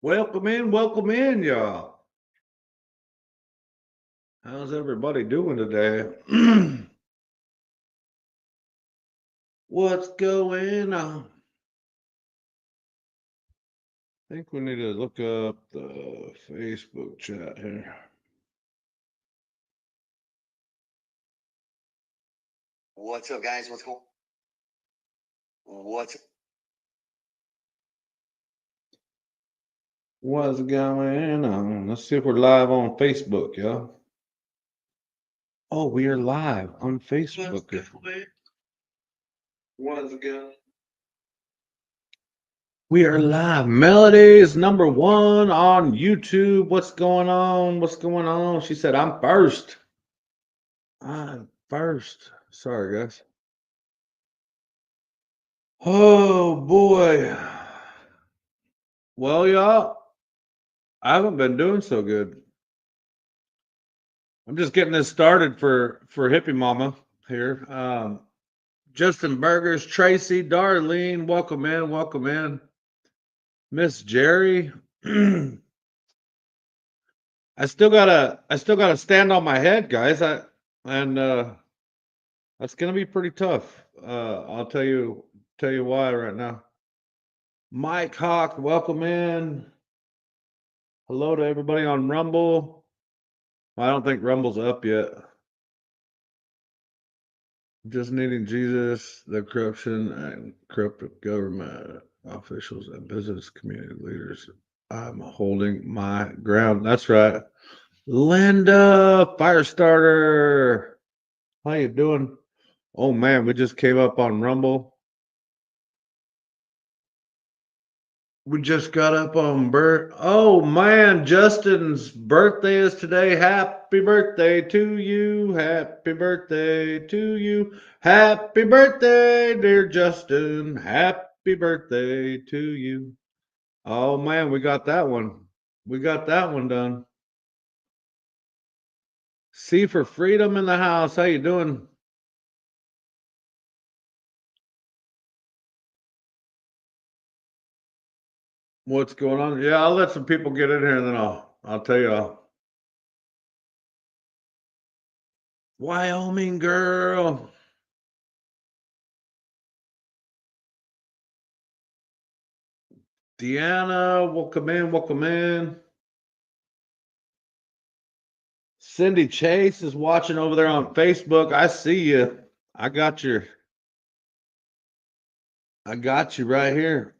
Welcome in, y'all. How's everybody doing today? What's going on? I think we need to look up the Facebook chat here. What's up, guys? What's going? What's What's going on? Let's see if we're live on Facebook, y'all. Oh, we are live on Facebook. What's going? We are live. Melody's number one on YouTube. What's going on? What's going on? She said, I'm first. I'm first. Sorry, guys. Oh boy. Well, y'all, I haven't been doing so good. I'm just getting this started for Hippie Mama here. Justin Burgers, Tracy, Darlene, welcome in, welcome in. Miss Jerry. I still gotta stand on my head, guys. And that's gonna be pretty tough. I'll tell you why right now. Mike Hawk, welcome in. Hello to everybody on Rumble. I don't think Rumble's up yet. Just needing Jesus, the corruption and corrupt government officials and business community leaders. I'm holding my ground. That's right. Linda, Firestarter. How you doing? Oh man, we just came up on Rumble. We just got up on Bert. Oh man, Justin's birthday is today. Happy birthday to you. Happy birthday to you. Happy birthday, dear Justin. Happy birthday to you. Oh man, we got that one. We got that one done. C for Freedom in the house. How you doing? What's going on? Yeah, I'll let some people get in here and then I'll tell you all. Wyoming girl. Deanna, welcome in, welcome in. Cindy Chase is watching over there on Facebook. I see you. I got your I got you right here.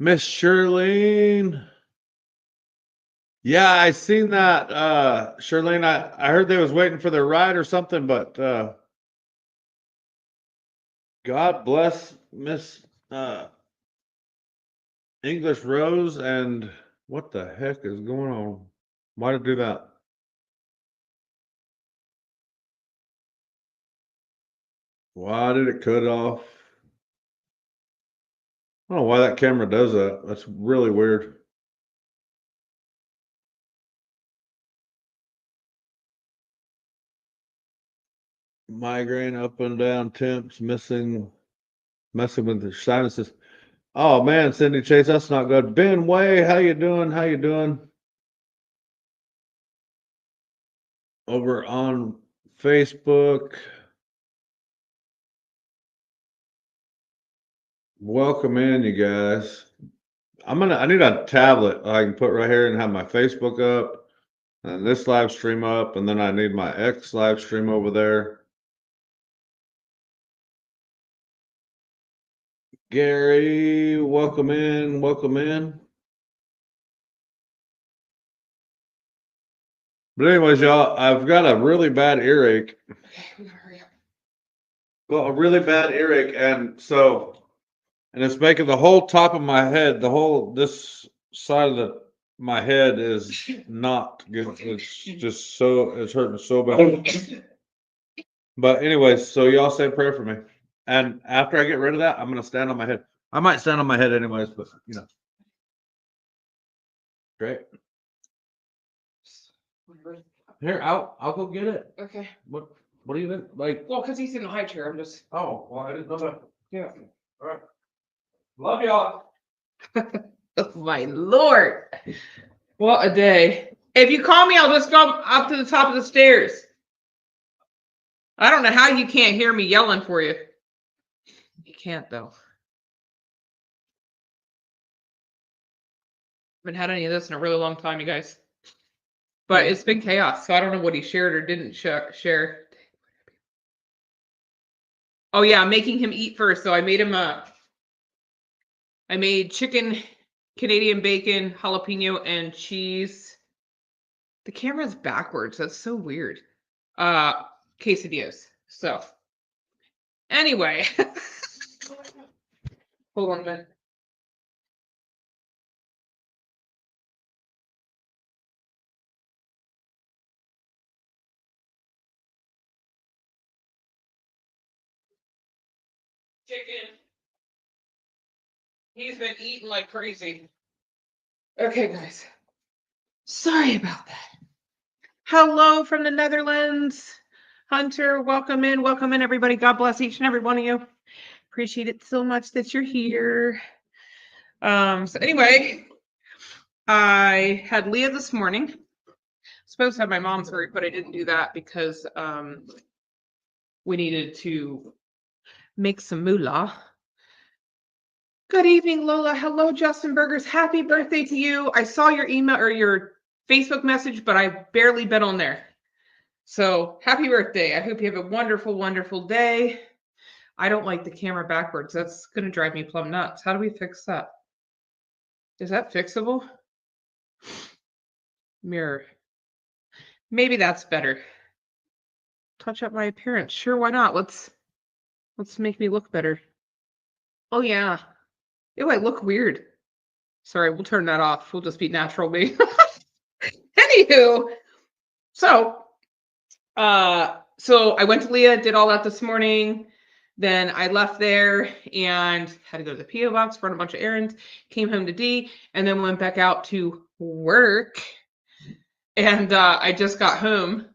Miss Shirlene. Yeah, I seen that. Shirlene, I heard they was waiting for their ride or something, but God bless Miss English Rose and what the heck is going on? Why did do that? Why did it cut off? I don't know why that camera does that. That's really weird. Migraine, up and down temps, messing with the sinuses. Oh man, Cindy Chase, that's not good. Ben Way, how you doing? How you doing? Over on Facebook. Welcome in, you guys. I need a tablet I can put right here and have my Facebook up and this live stream up, and then I need my X live stream over there. Gary, welcome in, welcome in. But anyways, y'all, I've got a really bad earache. Well, a really bad earache, and it's making the whole top of my head, this side of my head is not good. It's just it's hurting so bad. But anyways, so y'all say a prayer for me. And after I get rid of that, I'm gonna stand on my head. I might stand on my head anyways, but great. Here, I'll go get it. Okay. What do you think? Like, Well, because he's in the high chair, I'm just. oh, well, I didn't know that. Yeah. All right. Love y'all. Oh my Lord. What a day. If you call me, I'll just go up to the top of the stairs. I don't know how you can't hear me yelling for you. You can't, though. Haven't had any of this in a really long time, you guys. But it's been chaos, so I don't know what he shared or didn't share. Oh yeah, I'm making him eat first. So I made him I made chicken, Canadian bacon, jalapeno, and cheese. The camera's backwards. That's so weird. Quesadillas. So anyway, hold on a minute. Chicken. He's been eating like crazy. Okay, guys. Sorry about that. Hello from the Netherlands. Hunter, welcome in. Welcome in, everybody. God bless each and every one of you. Appreciate it so much that you're here. So anyway, I had Leah this morning. Supposed to have my mom's hurt, but I didn't do that because we needed to make some moolah. Good evening, Lola. Hello, Justin Burgers. Happy birthday to you. I saw your email or your Facebook message, but I've barely been on there. So happy birthday. I hope you have a wonderful, wonderful day. I don't like the camera backwards. That's going to drive me plumb nuts. How do we fix that? Is that fixable? Mirror. Maybe that's better. Touch up my appearance. Sure, why not? Let's make me look better. Oh yeah. Ew, I look weird. Sorry, we'll turn that off. We'll just be natural me. Anywho, so I went to Leah, did all that this morning. Then I left there and had to go to the P.O. box, run a bunch of errands, came home to D, and then went back out to work. And I just got home.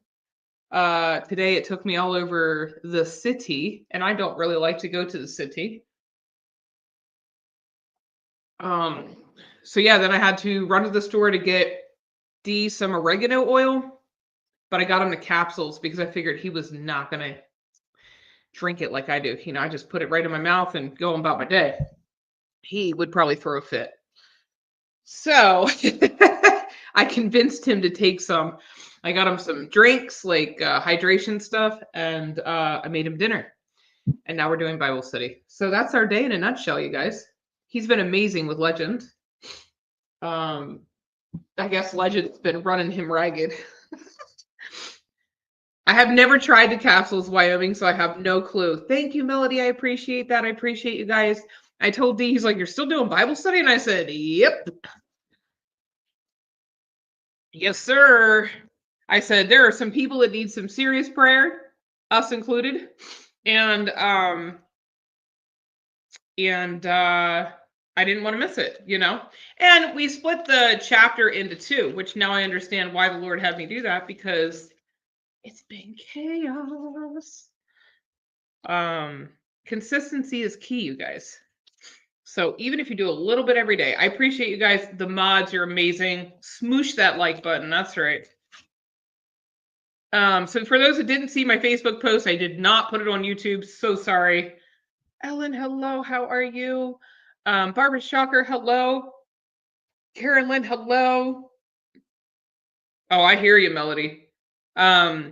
Today it took me all over the city, and I don't really like to go to the city. So yeah, then I had to run to the store to get D some oregano oil, but I got him the capsules because I figured he was not gonna drink it like I do. You know, I just put it right in my mouth and go about my day. He would probably throw a fit. So I convinced him to take some. I got him some drinks, like hydration stuff, and I made him dinner. And now we're doing Bible study. So that's our day in a nutshell, you guys. He's been amazing with Legend. I guess Legend's been running him ragged. I have never tried the capsules, Wyoming, so I have no clue. Thank you, Melody. I appreciate that. I appreciate you guys. I told D, he's like, you're still doing Bible study? And I said, yep. Yes, sir. I said, there are some people that need some serious prayer, us included. And I didn't want to miss it, you know? And we split the chapter into two, which now I understand why the Lord had me do that, because it's been chaos. Consistency is key, you guys. So even if you do a little bit every day, I appreciate you guys. The mods, you're amazing. Smoosh that like button. That's right. So for those who didn't see my Facebook post, I did not put it on YouTube. So sorry. Ellen, hello. How are you? Barbara Shocker, hello. Carolyn, hello. Oh, I hear you, Melody. I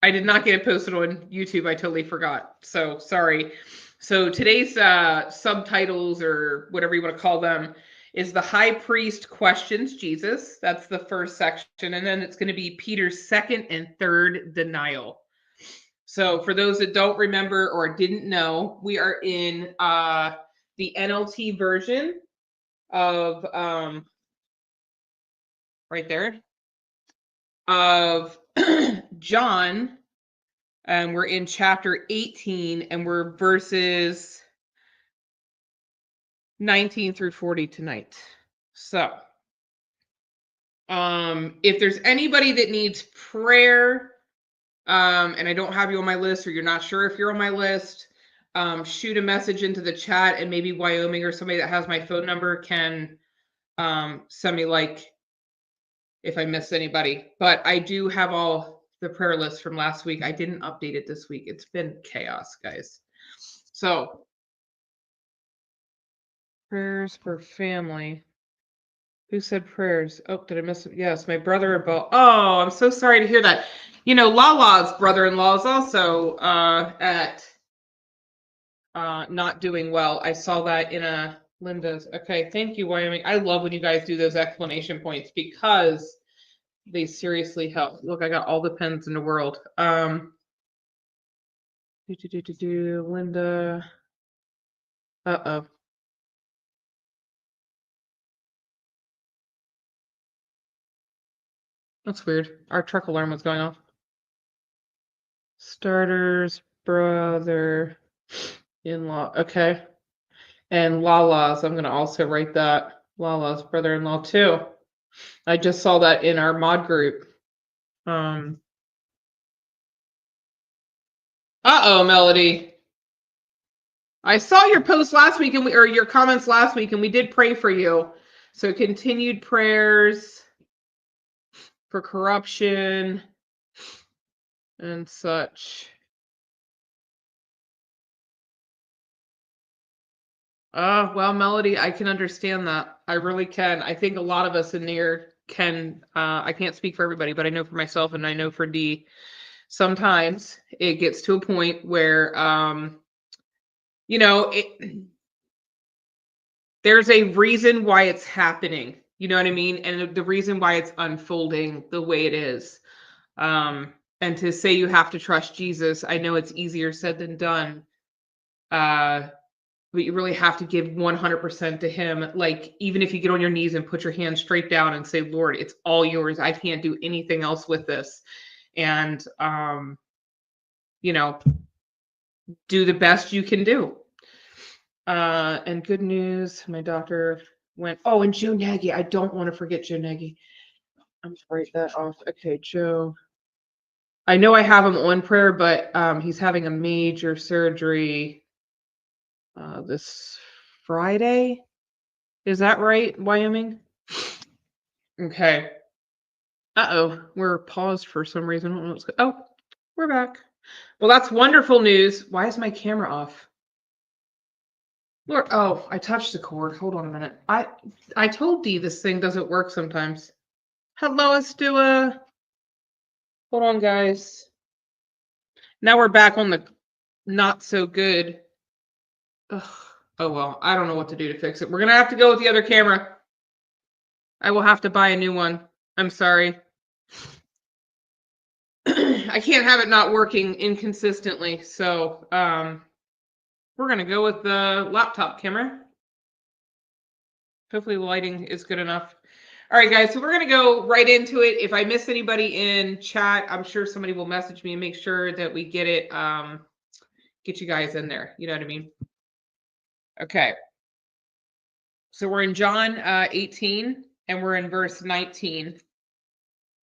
did not get it posted on YouTube. I totally forgot. So sorry. So today's subtitles, or whatever you want to call them, is the high priest questions Jesus. That's the first section. And then it's going to be Peter's second and third denial. So for those that don't remember or didn't know, we are in the NLT version of right there of John. And we're in chapter 18, and we're verses 19 through 40 tonight. So, if there's anybody that needs prayer, and I don't have you on my list, or you're not sure if you're on my list, shoot a message into the chat, and maybe Wyoming or somebody that has my phone number can send me like if I miss anybody. But I do have all the prayer lists from last week. I didn't update it this week. It's been chaos, guys. So prayers for family. Who said prayers? Oh, did I miss it? Yes, my brother and Bo. Oh, I'm so sorry to hear that. You know, Lala's brother-in-law is also at not doing well. I saw that in a Linda's. Okay, thank you, Wyoming. I love when you guys do those explanation points because they seriously help. Look, I got all the pens in the world. Linda. Uh-oh. That's weird. Our truck alarm was going off. Starter's brother-in-law. Okay. And Lala's. I'm going to also write that. Lala's brother-in-law too. I just saw that in our mod group. Uh-oh, Melody. I saw your post last week or your comments last week, and we did pray for you. So continued prayers for corruption and such. Well, Melody, I can understand that. I really can. I think a lot of us in there can. I can't speak for everybody, but I know for myself and I know for Dee, sometimes it gets to a point where, you know, there's a reason why it's happening. You know what I mean? And the reason why it's unfolding the way it is. And to say you have to trust Jesus, I know it's easier said than done. But you really have to give 100% to him. Like, even if you get on your knees and put your hands straight down and say, Lord, it's all yours. I can't do anything else with this. And, you know, do the best you can do. And good news, my doctor went, oh, and Joe Nagy. I don't want to forget Joe Nagy. I'm going to write that off. Okay, Joe. I know I have him on prayer, but he's having a major surgery this Friday. Is that right, Wyoming? Okay. Uh-oh, we're paused for some reason. I don't know what's oh, we're back. Well, that's wonderful news. Why is my camera off? Lord, oh, I touched the cord. Hold on a minute. I told Dee this thing doesn't work sometimes. Hello, Astua. Hold on, guys. Now we're back on the not so good. Ugh. Oh, well, I don't know what to do to fix it. We're going to have to go with the other camera. I will have to buy a new one. I'm sorry. I can't have it not working inconsistently. So we're going to go with the laptop camera. Hopefully the lighting is good enough. All right, guys, so we're going to go right into it. If I miss anybody in chat, I'm sure somebody will message me and make sure that we get it, get you guys in there. You know what I mean? Okay. So we're in John 18, and we're in verse 19.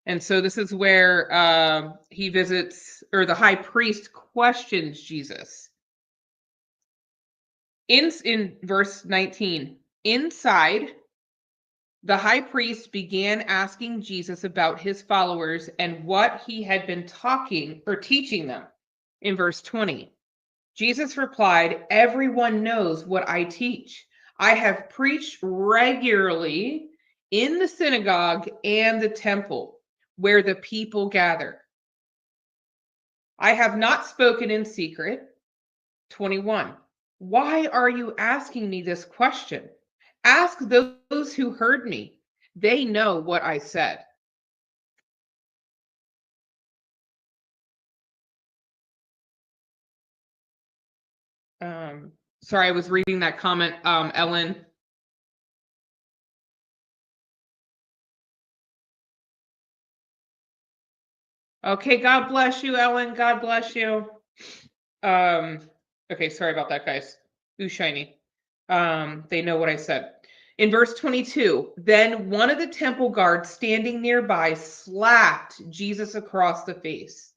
And so this is where he visits, or the high priest questions Jesus. In verse 19, inside, the high priest began asking Jesus about his followers and what he had been talking or teaching them. In verse 20, Jesus replied, everyone knows what I teach. I have preached regularly in the synagogue and the temple where the people gather. I have not spoken in secret. 21. Why are you asking me this question? Ask those who heard me. They know what I said. Sorry, I was reading that comment, Ellen. Okay, God bless you, Ellen. God bless you. Okay, sorry about that, guys. Ooh, shiny. They know what I said. In verse 22, then one of the temple guards standing nearby slapped Jesus across the face.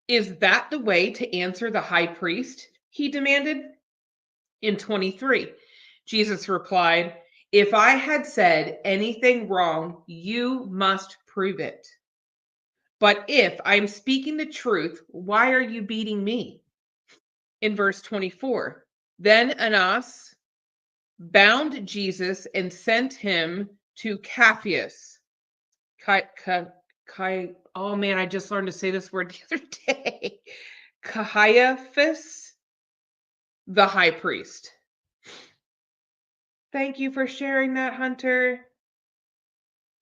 Is that the way to answer the high priest? he demanded. In 23, Jesus replied, "If I had said anything wrong, you must prove it. But if I'm speaking the truth, why are you beating me?" In verse 24, then Annas bound Jesus and sent him to Caiaphas. Oh man, I just learned to say this word the other day. Caiaphas, the high priest. Thank you for sharing that, Hunter.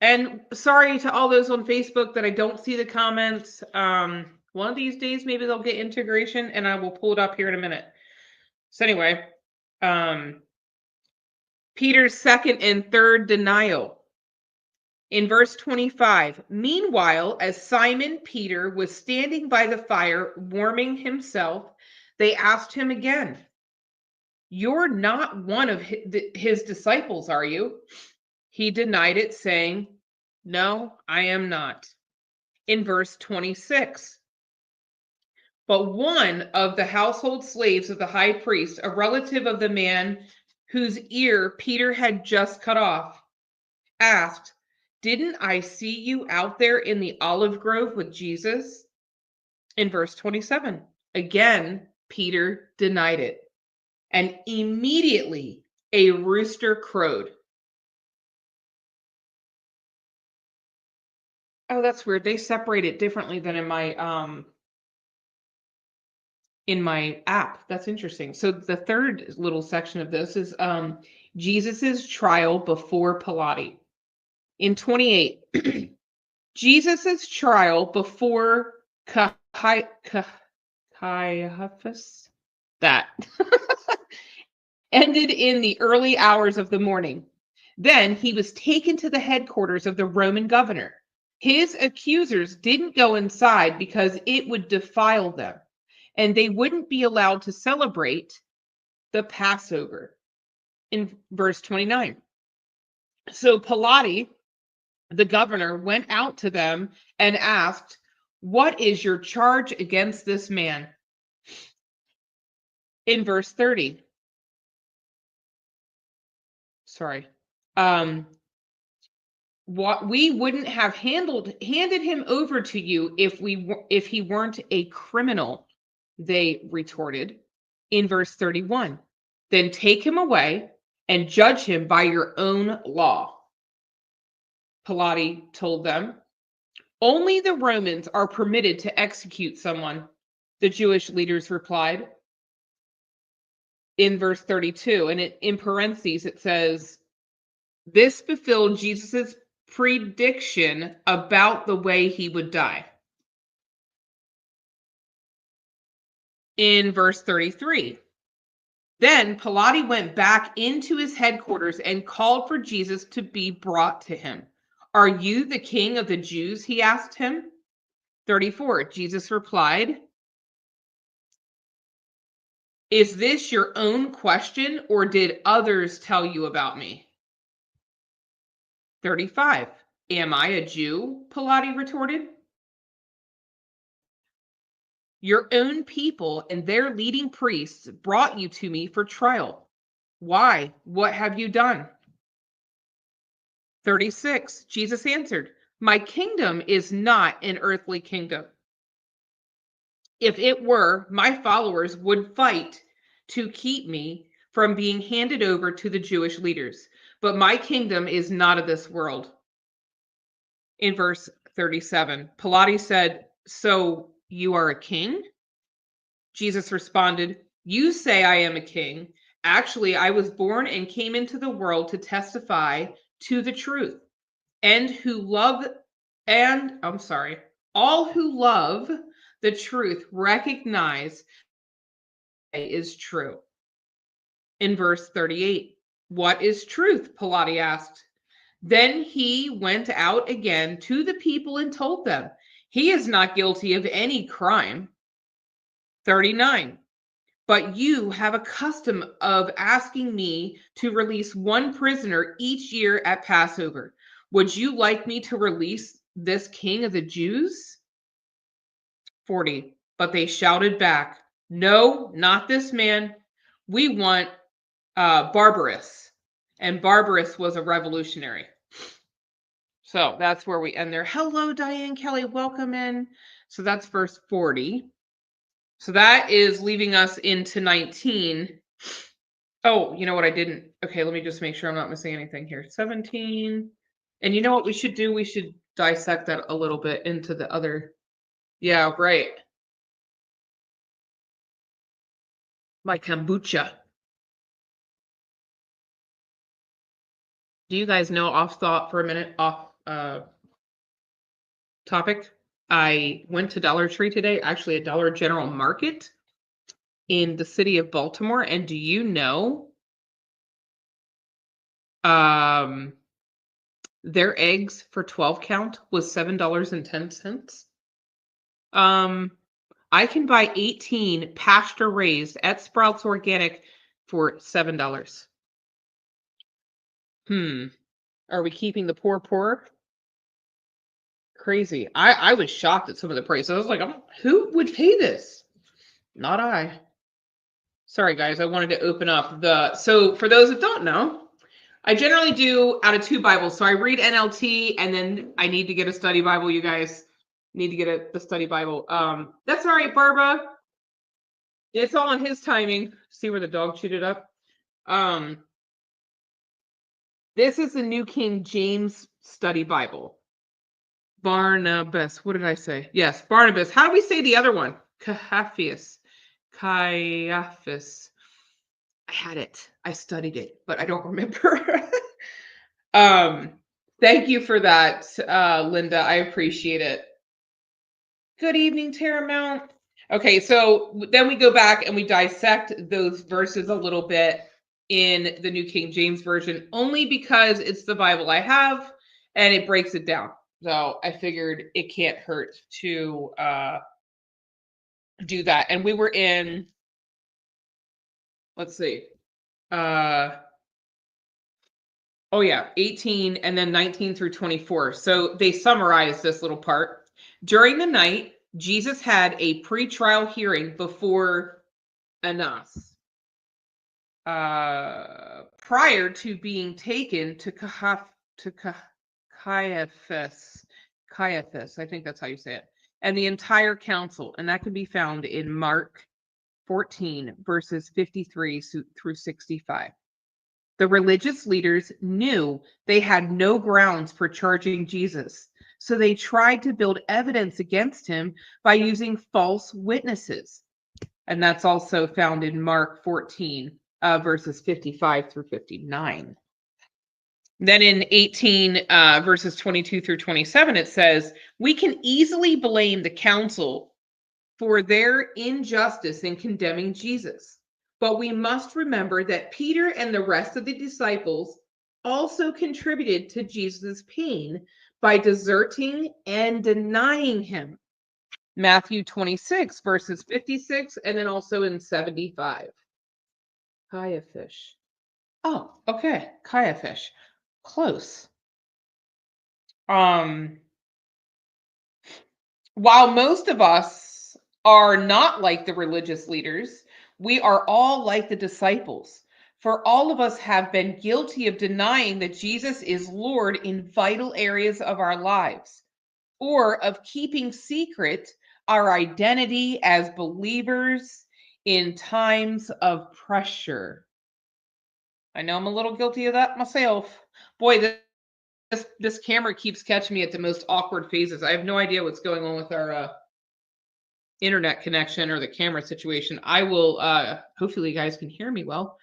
And sorry to all those on Facebook that I don't see the comments. One of these days, maybe they'll get integration and I will pull it up here in a minute. So anyway, Peter's second and third denial. In verse 25, meanwhile, as Simon Peter was standing by the fire warming himself, they asked him again, "You're not one of his disciples, are you?" He denied it, saying, "No, I am not." In verse 26, but one of the household slaves of the high priest, a relative of the man whose ear Peter had just cut off, asked, "Didn't I see you out there in the olive grove with Jesus?" In verse 27, again, Peter denied it. And immediately a rooster crowed. Oh, that's weird. They separate it differently than in my app. That's interesting. So the third little section of this is Jesus's trial before Pilate. In 28, Jesus's trial before Caiaphas, that ended in the early hours of the morning. Then he was taken to the headquarters of the Roman governor. His accusers didn't go inside because it would defile them, and they wouldn't be allowed to celebrate the Passover. In verse 29. So Pilate, the governor, went out to them and asked, "What is your charge against this man?" In verse 30. Sorry. What we wouldn't have handed him over to you if he weren't a criminal, they retorted. In verse 31, then take him away and judge him by your own law. Pilate told them, only the Romans are permitted to execute someone, the Jewish leaders replied. In verse 32, and in parentheses, it says, this fulfilled Jesus's prediction about the way he would die. In verse 33, then Pilate went back into his headquarters and called for Jesus to be brought to him. Are you the king of the Jews? He asked him. 34, Jesus replied, is this your own question, or did others tell you about me? 35, am I a Jew? Pilate retorted. Your own people and their leading priests brought you to me for trial. Why? What have you done? 36, Jesus answered, my kingdom is not an earthly kingdom. If it were, my followers would fight to keep me from being handed over to the Jewish leaders. But my kingdom is not of this world. In verse 37, Pilate said, so you are a king? Jesus responded, you say I am a king. Actually, I was born and came into the world to testify to the truth. All who love the truth recognize it is true. In verse 38, what is truth? Pilate asked. Then he went out again to the people and told them, he is not guilty of any crime. 39, but you have a custom of asking me to release one prisoner each year at Passover. Would you like me to release this king of the Jews? 40, but they shouted back, No, not this man. We want Barbarous. And Barbarous was a revolutionary. So that's where we end there. Hello, Diane Kelly. Welcome in. So that's verse 40. So that is leaving us into 19. Oh, you know what I didn't? Okay, let me just make sure I'm not missing anything here. 17. And you know what we should do? We should dissect that a little bit into the other. Yeah, right. My kombucha. Do you guys know, off thought for a minute, off topic? I went to Dollar Tree today, actually a Dollar General Market in the city of Baltimore. And do you know their eggs for 12 count was $7.10? I can buy 18 pasture raised at Sprouts Organic for $7. Are we keeping the poor poor? Crazy. I was shocked at some of the prices. I was like, who would pay this? Not I. Sorry, guys. I wanted to open up so for those that don't know, I generally do out of 2 Bibles. So I read NLT and then I need to get a study Bible. You guys need to get the study Bible. That's all right, Barbara. It's all on his timing. See where the dog chewed it up? This is the New King James Study Bible. Barnabas. What did I say? Yes, Barnabas. How do we say the other one? Caiaphas. Caiaphas. I had it. I studied it, but I don't remember. Thank you for that, Linda. I appreciate it. Good evening, Terramount. Okay, so then we go back and we dissect those verses a little bit in the New King James Version, only because it's the Bible I have and it breaks it down. So I figured it can't hurt to do that. And we were in, let's see, 18 and then 19 through 24. So they summarize this little part. During the night, Jesus had a pre-trial hearing before Annas. Prior to being taken to Caiaphas. Caiaphas, I think that's how you say it. And the entire council, and that can be found in Mark 14, verses 53 through 65. The religious leaders knew they had no grounds for charging Jesus, so they tried to build evidence against him by using false witnesses. And that's also found in Mark 14, verses 55 through 59. Then in 18, verses 22 through 27, it says, we can easily blame the council for their injustice in condemning Jesus. But we must remember that Peter and the rest of the disciples also contributed to Jesus' pain by deserting and denying him. Matthew 26, verses 56, and then also in 75. Caiaphas. Oh, okay. Caiaphas. Close. While most of us are not like the religious leaders, we are all like the disciples. For all of us have been guilty of denying that Jesus is Lord in vital areas of our lives, or of keeping secret our identity as believers in times of pressure. I know I'm a little guilty of that myself. Boy, this camera keeps catching me at the most awkward phases. I have no idea what's going on with our internet connection or the camera situation. I will, hopefully you guys can hear me well,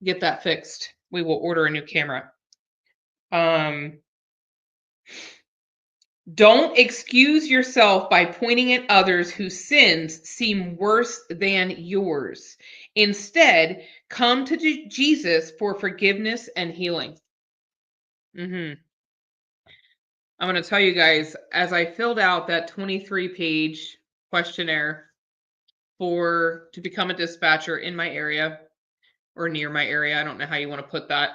get that fixed. We will order a new camera. Don't excuse yourself by pointing at others whose sins seem worse than yours. Instead, come to Jesus for forgiveness and healing. I'm going to tell you guys, as I filled out that 23-page questionnaire to become a dispatcher in my area or near my area, I don't know how you want to put that,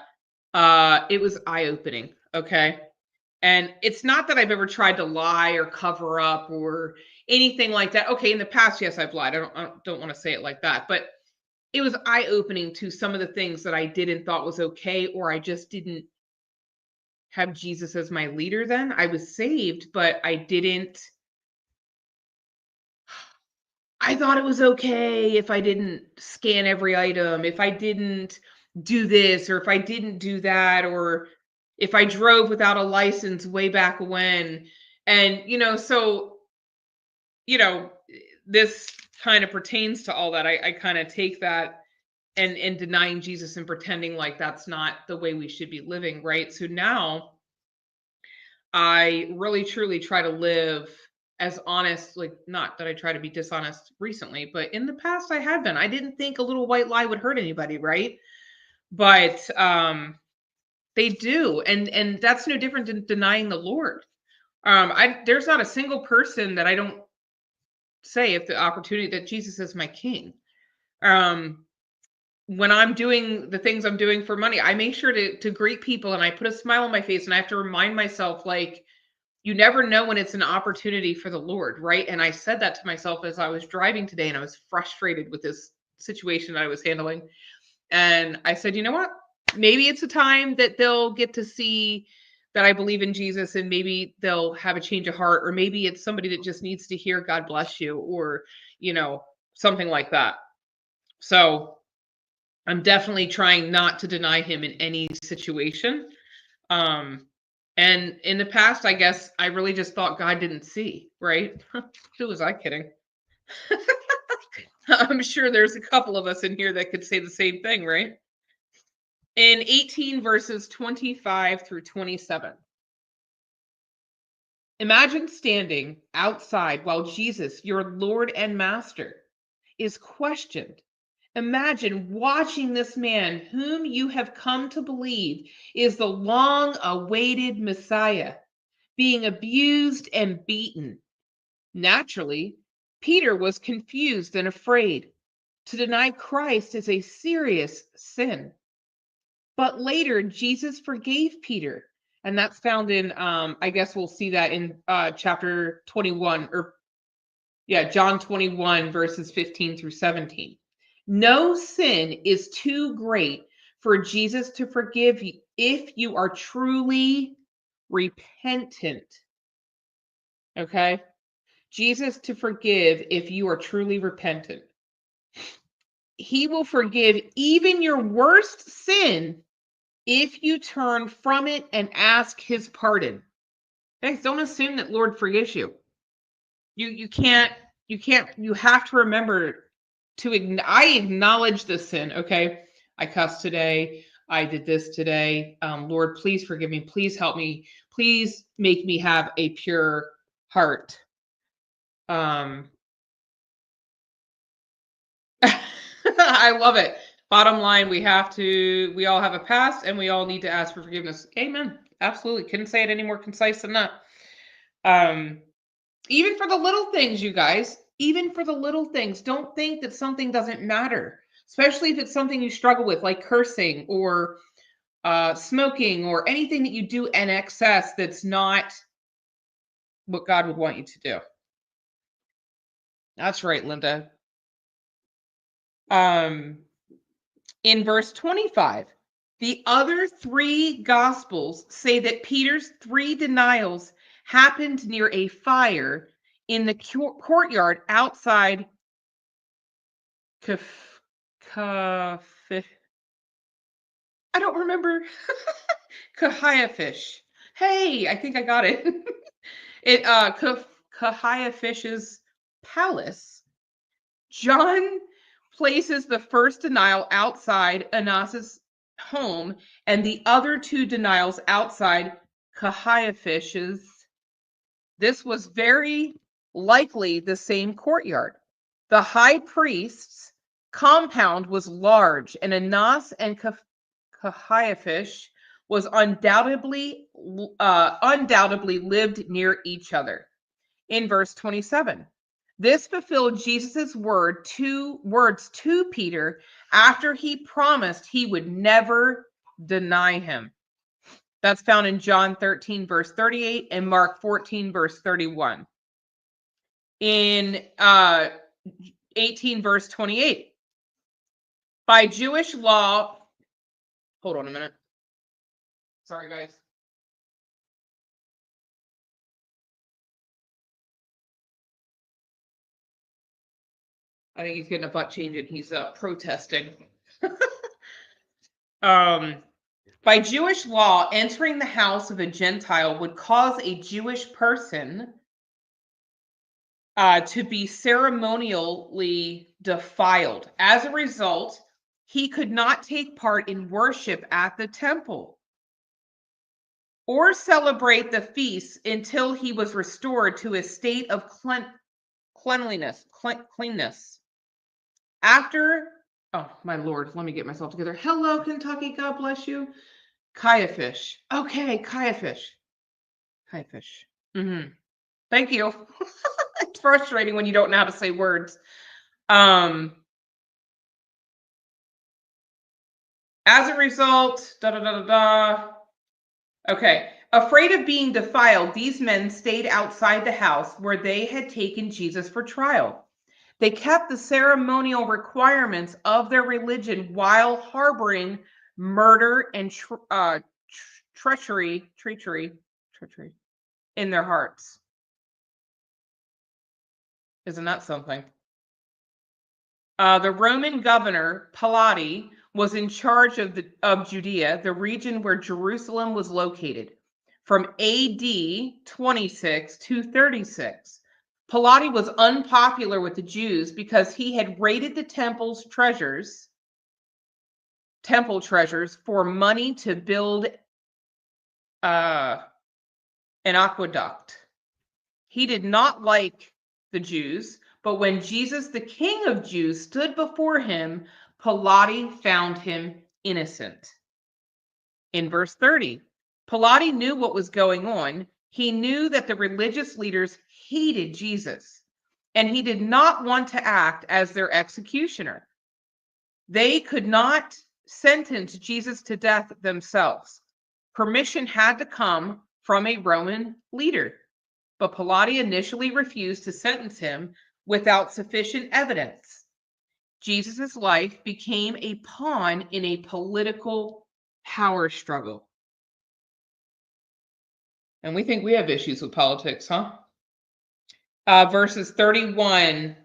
it was eye-opening, okay? And it's not that I've ever tried to lie or cover up, or anything like that. Okay, in the past, yes, I've lied. I don't want to say it like that, but it was eye-opening to some of the things that I did and thought was okay, or I just didn't have Jesus as my leader then. I was saved, but I thought it was okay if I didn't scan every item, if I didn't do this, or if I didn't do that, or if I drove without a license way back when. And, so, you know, this kind of pertains to all that. I kind of take that and denying Jesus and pretending like that's not the way we should be living, right? So now I really truly try to live as honest, like, not that I try to be dishonest recently, but in the past I had been. I didn't think a little white lie would hurt anybody, right? But they do, and that's no different than denying the Lord. There's not a single person that I don't say, if the opportunity, that Jesus is my king. When I'm doing the things I'm doing for money, I make sure to greet people, and I put a smile on my face, and I have to remind myself, like, you never know when it's an opportunity for the Lord, right? And I said that to myself as I was driving today, and I was frustrated with this situation that I was handling. And I said, you know what? Maybe it's a time that they'll get to see that I believe in Jesus, and maybe they'll have a change of heart, or maybe it's somebody that just needs to hear God bless you, or, something like that. So I'm definitely trying not to deny him in any situation. And in the past, I guess I really just thought God didn't see, right? Who was I kidding? I'm sure there's a couple of us in here that could say the same thing, right? In 18 verses 25 through 27. Imagine standing outside while Jesus, your Lord and Master, is questioned. Imagine watching this man whom you have come to believe is the long-awaited Messiah being abused and beaten. Naturally, Peter was confused and afraid. To deny Christ is a serious sin. But later, Jesus forgave Peter. And that's found in, I guess we'll see that in chapter 21, or John 21, verses 15 through 17. No sin is too great for Jesus to forgive you if you are truly repentant. Okay? Jesus to forgive if you are truly repentant. He will forgive even your worst sin if you turn from it and ask his pardon. Guys, don't assume that Lord forgives you. You have to remember I acknowledge the sin, okay? I cussed today. I did this today. Lord, please forgive me. Please help me. Please make me have a pure heart. I love it. Bottom line, we all have a past, and we all need to ask for forgiveness. Amen. Absolutely. Couldn't say it any more concise than that. Even for the little things, you guys, even for the little things, don't think that something doesn't matter, especially if it's something you struggle with, like cursing or smoking, or anything that you do in excess that's not what God would want you to do. That's right, Linda. In verse 25, the other three gospels say that Peter's three denials happened near a fire in the courtyard outside I don't remember. Caiaphas. Hey, I think I got it. Caiaphas's palace. John places the first denial outside Anas's home, and the other two denials outside Caiaphas's. This was very likely the same courtyard. The high priest's compound was large, and Anas and Caiaphas was undoubtedly lived near each other. In verse 27, this fulfilled Jesus' words to Peter after he promised he would never deny him. That's found in John 13, verse 38, and Mark 14, verse 31. in 18 verse 28. By Jewish law, hold on a minute. Sorry, guys. I think he's getting a butt change and he's protesting. By Jewish law, entering the house of a Gentile would cause a Jewish person to be ceremonially defiled. As a result, he could not take part in worship at the temple or celebrate the feasts until he was restored to a state of cleanliness. After, oh my Lord, let me get myself together. Hello, Kentucky. God bless you. Caiaphas. Okay, Caiaphas. Caiaphas. Thank you. It's frustrating when you don't know how to say words. As a result, Okay. Afraid of being defiled, these men stayed outside the house where they had taken Jesus for trial. They kept the ceremonial requirements of their religion while harboring murder and treachery in their hearts. Isn't that something? The Roman governor, Pilate, was in charge of Judea, the region where Jerusalem was located, from AD 26 to 36. Pilate was unpopular with the Jews because he had raided the temple treasures for money to build an aqueduct. He did not like the Jews, but when Jesus, the King of Jews, stood before him, Pilate found him innocent. In verse 30, Pilate knew what was going on. He knew that the religious leaders hated Jesus, and he did not want to act as their executioner. They could not sentence Jesus to death themselves. Permission had to come from a Roman leader, but Pilate initially refused to sentence him without sufficient evidence. Jesus' life became a pawn in a political power struggle. And we think we have issues with politics, huh? Verses 31,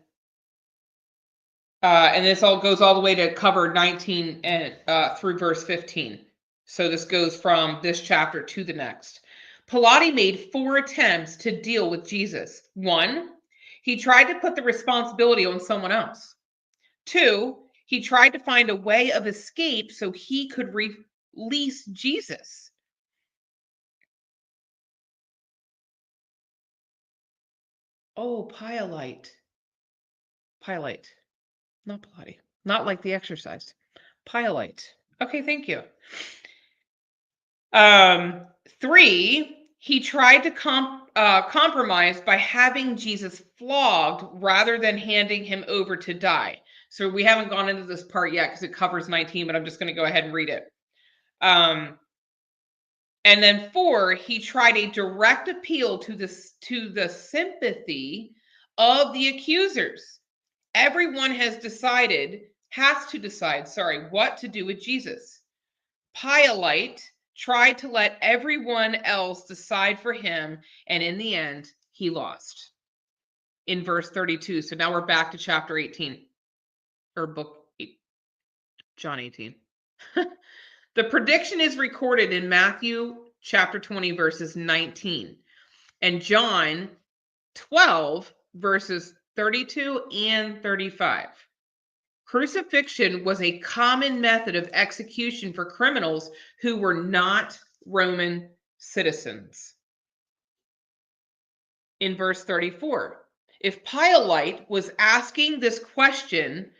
and this all goes all the way to cover 19 and through verse 15. So this goes from this chapter to the next. Pilate made 4 attempts to deal with Jesus. 1, he tried to put the responsibility on someone else. 2, he tried to find a way of escape so he could release Jesus. Oh, Pilate. Not Pilate. Not like the exercise. Pilate. Okay, thank you. 3, he tried to compromise by having Jesus flogged rather than handing him over to die. So we haven't gone into this part yet because it covers 19, but I'm just going to go ahead and read it. And then 4, he tried a direct appeal to the sympathy of the accusers. Everyone has to decide, what to do with Jesus. Pilate tried to let everyone else decide for him, and in the end, he lost. In verse 32. So now we're back to chapter 18, or book 8, John 18. The prediction is recorded in Matthew chapter 20, verses 19, and John 12, verses 32 and 35. Crucifixion was a common method of execution for criminals who were not Roman citizens. In verse 34, if Pilate was asking this question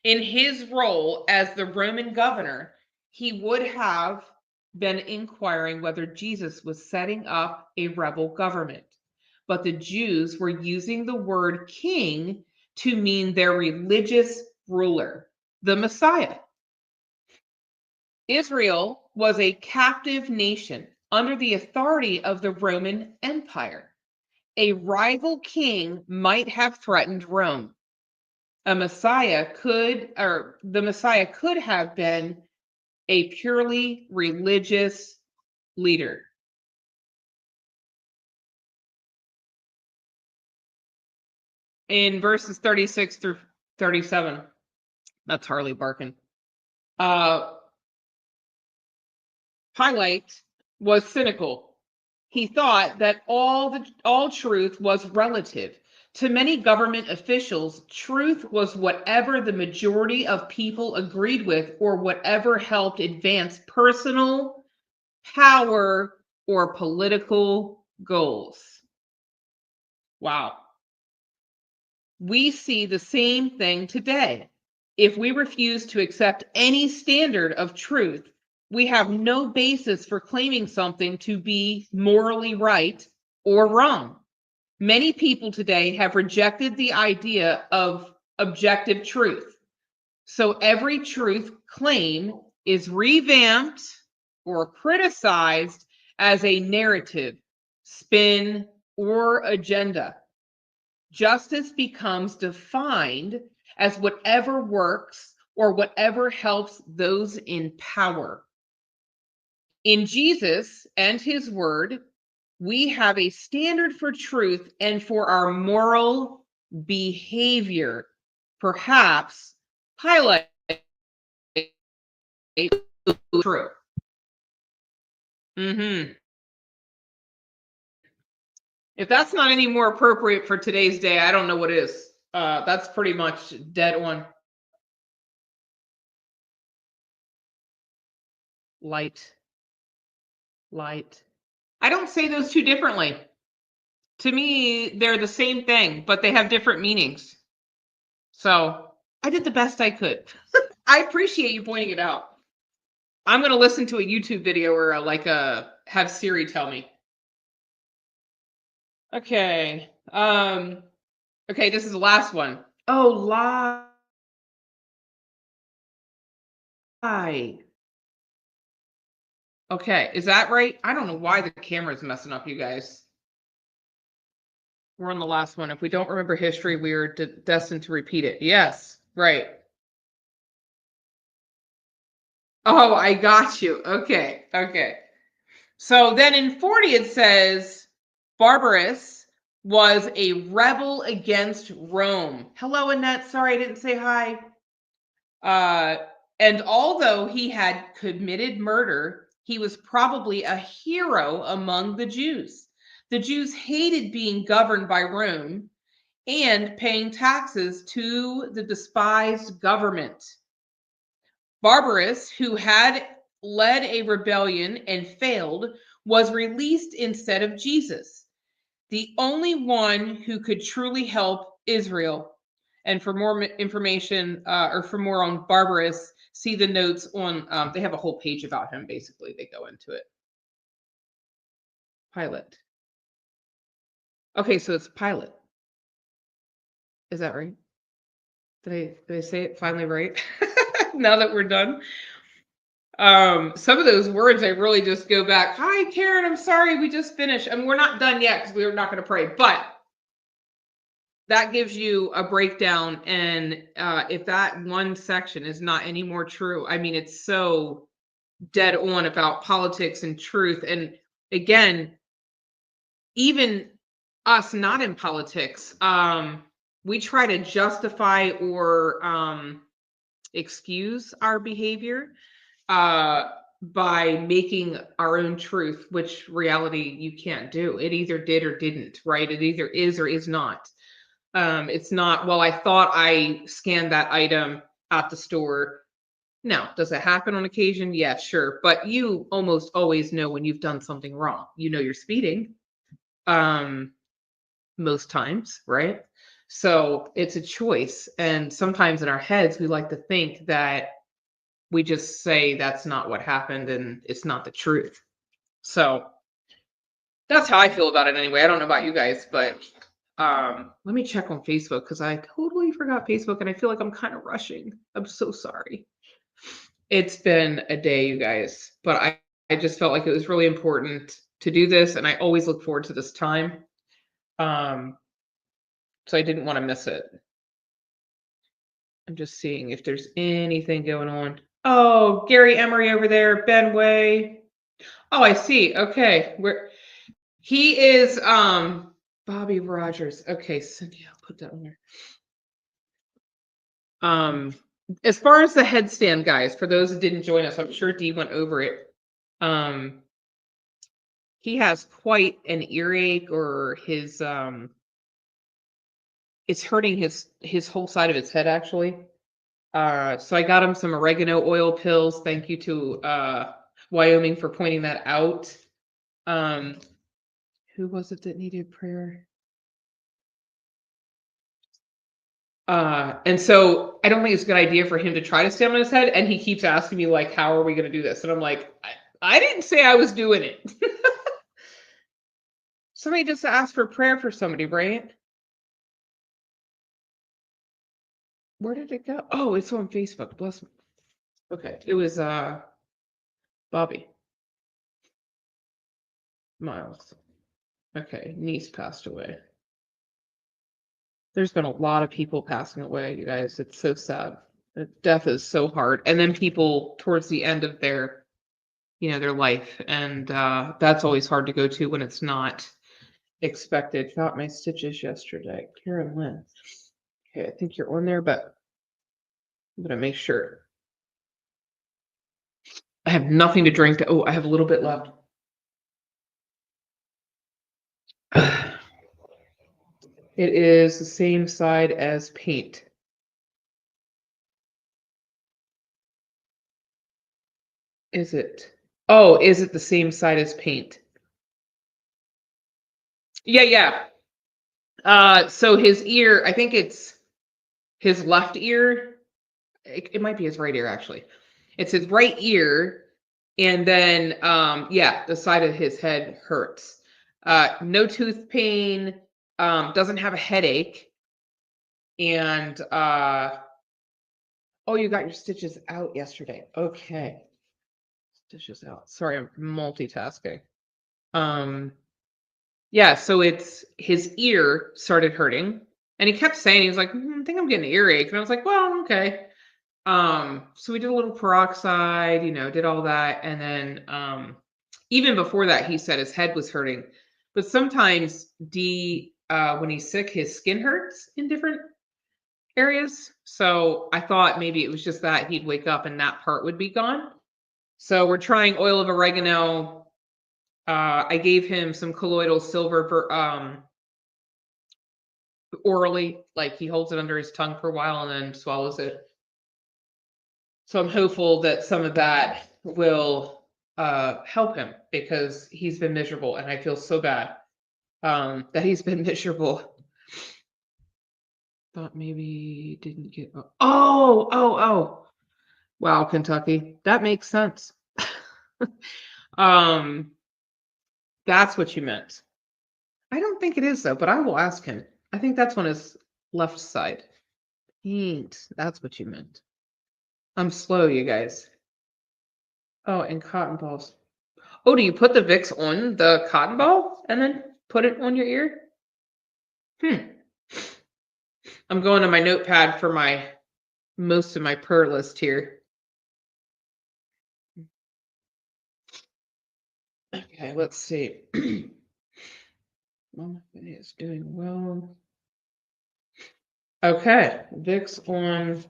in his role as the Roman governor, he would have been inquiring whether Jesus was setting up a rebel government. But the Jews were using the word king to mean their religious ruler, the Messiah. Israel was a captive nation under the authority of the Roman Empire. a rival king might have threatened Rome. The Messiah could have been a purely religious leader. In verses 36 through 37, that's Harley barking. Pilate was cynical. He thought that all truth was relative. To many government officials, truth was whatever the majority of people agreed with or whatever helped advance personal power or political goals. Wow. We see the same thing today. If we refuse to accept any standard of truth, we have no basis for claiming something to be morally right or wrong. Many people today have rejected the idea of objective truth. So every truth claim is revamped or criticized as a narrative, spin, or agenda. Justice becomes defined as whatever works or whatever helps those in power. In Jesus and his word, we have a standard for truth and for our moral behavior. Perhaps Pilate is true. If that's not any more appropriate for today's day, I don't know what is. That's pretty much dead on. Light. I don't say those two differently. To me, they're the same thing, but they have different meanings. So I did the best I could. I appreciate you pointing it out. I'm going to listen to a YouTube video or have Siri tell me. Okay. Okay, this is the last one. Oh, lie. Okay, is that right? I don't know why the camera's messing up, you guys. We're on the last one. If we don't remember history, we are destined to repeat it. Yes, right. Oh, I got you. Okay. So then in 40, it says, Barbarus was a rebel against Rome. Hello, Annette. Sorry, I didn't say hi. And although he had committed murder, he was probably a hero among the Jews. The Jews hated being governed by Rome and paying taxes to the despised government. Barbarus, who had led a rebellion and failed, was released instead of Jesus, the only one who could truly help Israel. And for more information or for more on Barbarus, see the notes on, they have a whole page about him, basically. They go into it. Pilate. Okay, so it's Pilate. Is that right? Did I say it finally right? Now that we're done. Some of those words I really just go back. Hi, Karen. I'm sorry, we just finished. I mean, we're not done yet because we're not going to pray, but that gives you a breakdown. And if that one section is not any more true, I mean, it's so dead on about politics and truth. And again, even us not in politics, we try to justify or excuse our behavior by making our own truth, which reality you can't do. It either did or didn't, right? It either is or is not. It's not, well, I thought I scanned that item at the store. Now, does it happen on occasion? Yeah, sure. But you almost always know when you've done something wrong. You know you're speeding most times, right? So it's a choice. And sometimes in our heads, we like to think that we just say that's not what happened and it's not the truth. So that's how I feel about it anyway. I don't know about you guys, but let me check on Facebook because I totally forgot Facebook and I feel like I'm kind of rushing. I'm so sorry. It's been a day, you guys, but I just felt like it was really important to do this, and I always look forward to this time. So I didn't want to miss it. I'm just seeing if there's anything going on. Oh, Gary Emery over there, Ben Way. Oh, I see. Okay. He is Bobby Rogers. Okay, Cindy, I'll put that on there. As far as the headstand guys, for those that didn't join us, I'm sure Dee went over it. He has quite an earache, or his it's hurting his whole side of his head actually. So I got him some oregano oil pills. Thank you to Wyoming for pointing that out. Who was it that needed prayer? And so I don't think it's a good idea for him to try to stand on his head. And he keeps asking me, like, how are we going to do this? And I'm like, I didn't say I was doing it. Somebody just asked for prayer for somebody, right? Where did it go? Oh, it's on Facebook. Bless me. Okay. It was Bobby Miles. Okay. Niece passed away. There's been a lot of people passing away, you guys. It's so sad. Death is so hard. And then people towards the end of their life. And that's always hard to go to when it's not expected. Got my stitches yesterday. Karen Lynn. Okay, I think you're on there, but I'm gonna make sure. I have nothing to drink. Oh, I have a little bit left. It is the same side as paint. Is it? Oh, is it the same side as paint? Yeah. So his ear, I think it's his left ear. It might be his right ear, actually. It's his right ear. And then, yeah, the side of his head hurts. No tooth pain, doesn't have a headache. And, oh, you got your stitches out yesterday. Okay. Stitches out. Sorry, I'm multitasking. Yeah, so it's his ear started hurting. And he kept saying, he was like, I think I'm getting an earache. And I was like, well, okay. So we did a little peroxide, did all that. And then even before that, he said his head was hurting. But sometimes when he's sick, his skin hurts in different areas. So I thought maybe it was just that he'd wake up and that part would be gone. So we're trying oil of oregano. I gave him some colloidal silver orally, like he holds it under his tongue for a while and then swallows it. So I'm hopeful that some of that will help him, because he's been miserable and I feel so bad that he's been miserable. Thought maybe didn't get. Oh. Wow, Kentucky. That makes sense. That's what you meant. I don't think it is though, but I will ask him. I think that's on his left side. Paint. That's what you meant. I'm slow, you guys. Oh, and cotton balls. Oh, do you put the Vicks on the cotton ball and then put it on your ear? I'm going to my notepad for most of my prayer list here. Okay, let's see. Mama is doing well. Okay, Vicks on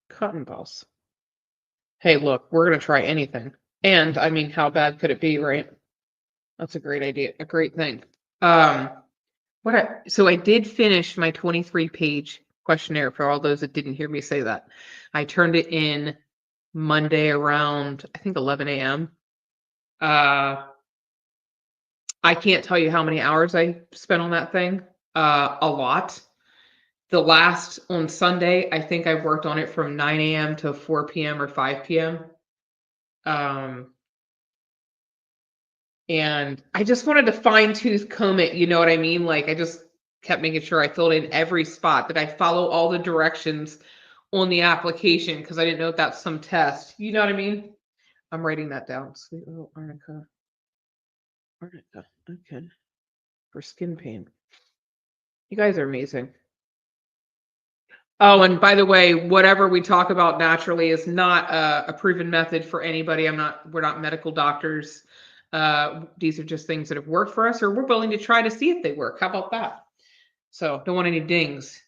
cotton balls. Hey, look, we're gonna try anything. And I mean, how bad could it be, right? That's a great idea, a great thing. So I did finish my 23-page questionnaire for all those that didn't hear me say that. I turned it in Monday around, I think, 11 a.m. I can't tell you how many hours I spent on that thing. A lot. The last on Sunday, I think I worked on it from 9 a.m. to 4 p.m. or 5 p.m. And I just wanted to fine tooth comb it. You know what I mean? Like, I just kept making sure I filled in every spot, that I follow all the directions on the application, because I didn't know if that's some test. You know what I mean? I'm writing that down. Sweet little Arnica. Where'd it go? Okay. For skin pain. You guys are amazing. Oh, and by the way, whatever we talk about naturally is not a proven method for anybody. We're not medical doctors. These are just things that have worked for us, or we're willing to try to see if they work. How about that? So don't want any dings,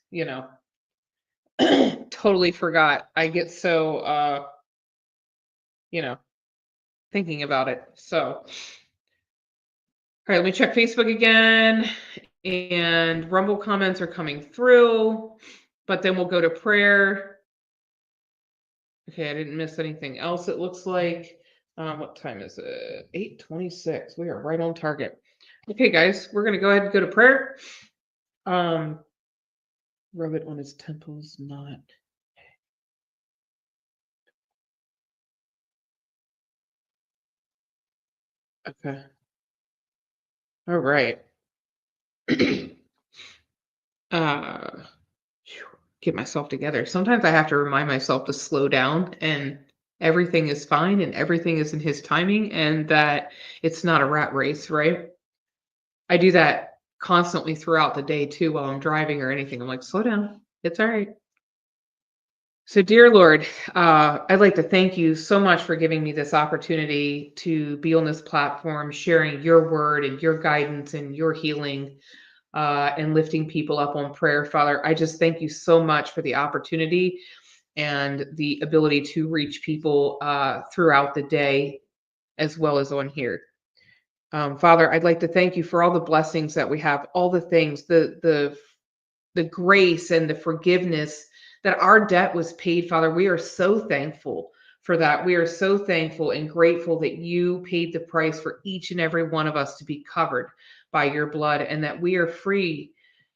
Totally forgot. I get so thinking about it. So, all right, let me check Facebook again. And Rumble comments are coming through, but then we'll go to prayer. Okay, I didn't miss anything else, it looks like. What time is it? 8:26. We are right on target. Okay, guys, we're going to go ahead and go to prayer. Rub it on his temples, not. Okay. All right. Get myself together. Sometimes I have to remind myself to slow down and everything is fine and everything is in his timing and that it's not a rat race, right? I do that constantly throughout the day too while I'm driving or anything. I'm like, slow down. It's all right. So, dear Lord, I'd like to thank you so much for giving me this opportunity to be on this platform, sharing your word and your guidance and your healing and lifting people up on prayer. Father, I just thank you so much for the opportunity and the ability to reach people throughout the day as well as on here. Father, I'd like to thank you for all the blessings that we have, all the things, the grace and the forgiveness that our debt was paid, Father. We are so thankful for that. We are so thankful and grateful that you paid the price for each and every one of us to be covered by your blood and that we are free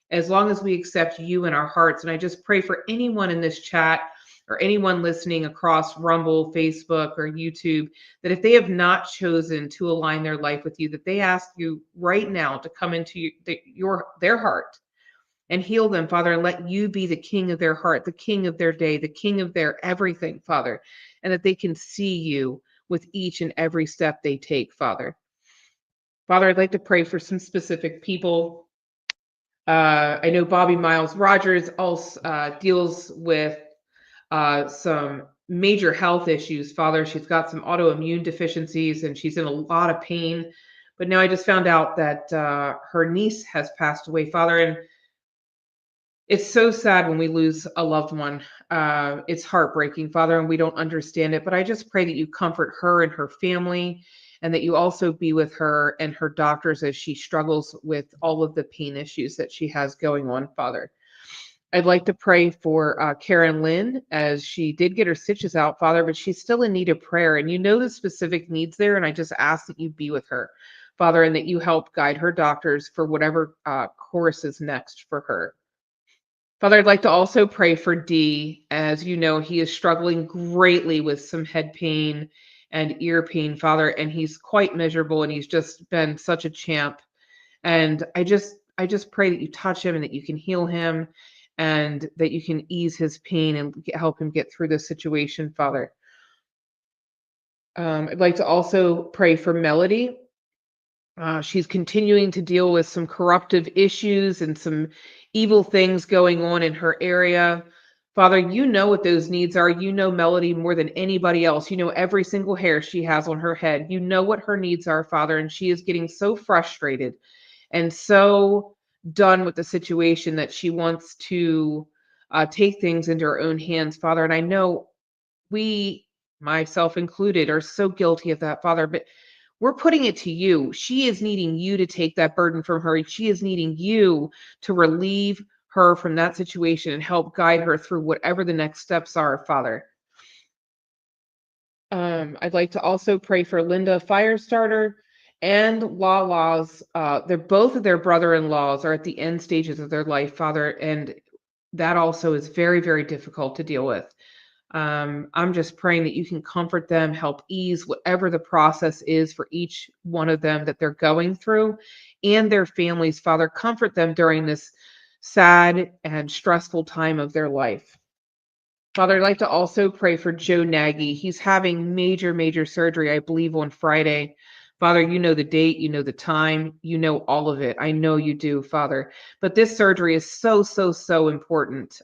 as long as we accept you in our hearts. And I just pray for anyone in this chat or anyone listening across Rumble, Facebook, or YouTube, that if they have not chosen to align their life with you, that they ask you right now to come into their heart and heal them, Father, and let you be the king of their heart, the king of their day, the king of their everything, Father, and that they can see you with each and every step they take, Father. Father, I'd like to pray for some specific people. I know Bobby Miles Rogers also deals with some major health issues, Father. She's got some autoimmune deficiencies and she's in a lot of pain. But now I just found out that her niece has passed away, Father. And it's so sad when we lose a loved one. It's heartbreaking, Father, and we don't understand it. But I just pray that you comfort her and her family, and that you also be with her and her doctors as she struggles with all of the pain issues that she has going on, Father. I'd like to pray for Karen Lynn as she did get her stitches out, Father, but she's still in need of prayer. And you know the specific needs there. And I just ask that you be with her, Father, and that you help guide her doctors for whatever course is next for her. Father, I'd like to also pray for Dee. As you know, he is struggling greatly with some head pain and ear pain, Father, and he's quite miserable and he's just been such a champ. And I just pray that you touch him and that you can heal him and that you can ease his pain and help him get through this situation, Father. I'd like to also pray for Melody. She's continuing to deal with some corruptive issues and some evil things going on in her area. Father, you know what those needs are. You know Melody more than anybody else. You know every single hair she has on her head. You know what her needs are, Father, and she is getting so frustrated and so done with the situation that she wants to take things into her own hands, Father. And I know we, myself included, are so guilty of that, Father, but we're putting it to you. She is needing you to take that burden from her. She is needing you to relieve her from that situation and help guide her through whatever the next steps are, Father. I'd like to also pray for Linda Firestarter and Lala's. They're both of their brother-in-laws are at the end stages of their life, Father, and that also is very, very difficult to deal with. I'm just praying that you can comfort them, help ease whatever the process is for each one of them that they're going through and their families, Father. Comfort them during this sad and stressful time of their life. Father, I'd like to also pray for Joe Nagy. He's having major, major surgery, I believe, on Friday. Father, you know the date, you know the time, you know all of it. I know you do, Father. But this surgery is so, so, so important.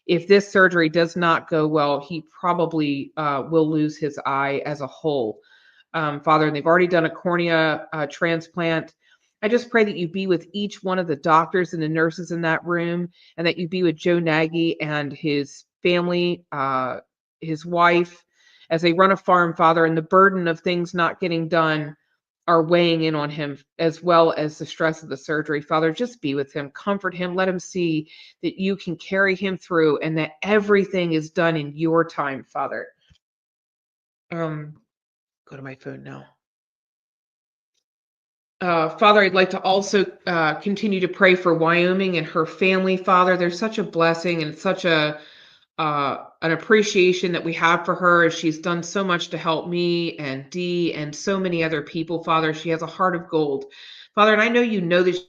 If this surgery does not go well, he probably will lose his eye as a whole. Father, and they've already done a cornea transplant. I just pray that you be with each one of the doctors and the nurses in that room, and that you be with Joe Nagy and his family, his wife, as they run a farm, Father, and the burden of things not getting done are weighing in on him, as well as the stress of the surgery. Father, just be with him, comfort him, let him see that you can carry him through and that everything is done in your time, Father. Go to my phone now. Father, I'd like to also continue to pray for Wyoming and her family, Father. There's such a blessing and such an appreciation that we have for her, as she's done so much to help me and Dee and so many other people, Father. She has a heart of gold, Father, and I know you know that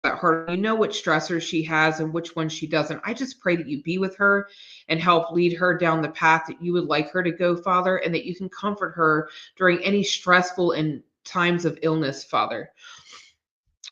heart. You know what stressors she has and which ones she doesn't. I just pray that you be with her and help lead her down the path that you would like her to go, Father, and that you can comfort her during any stressful and times of illness, Father.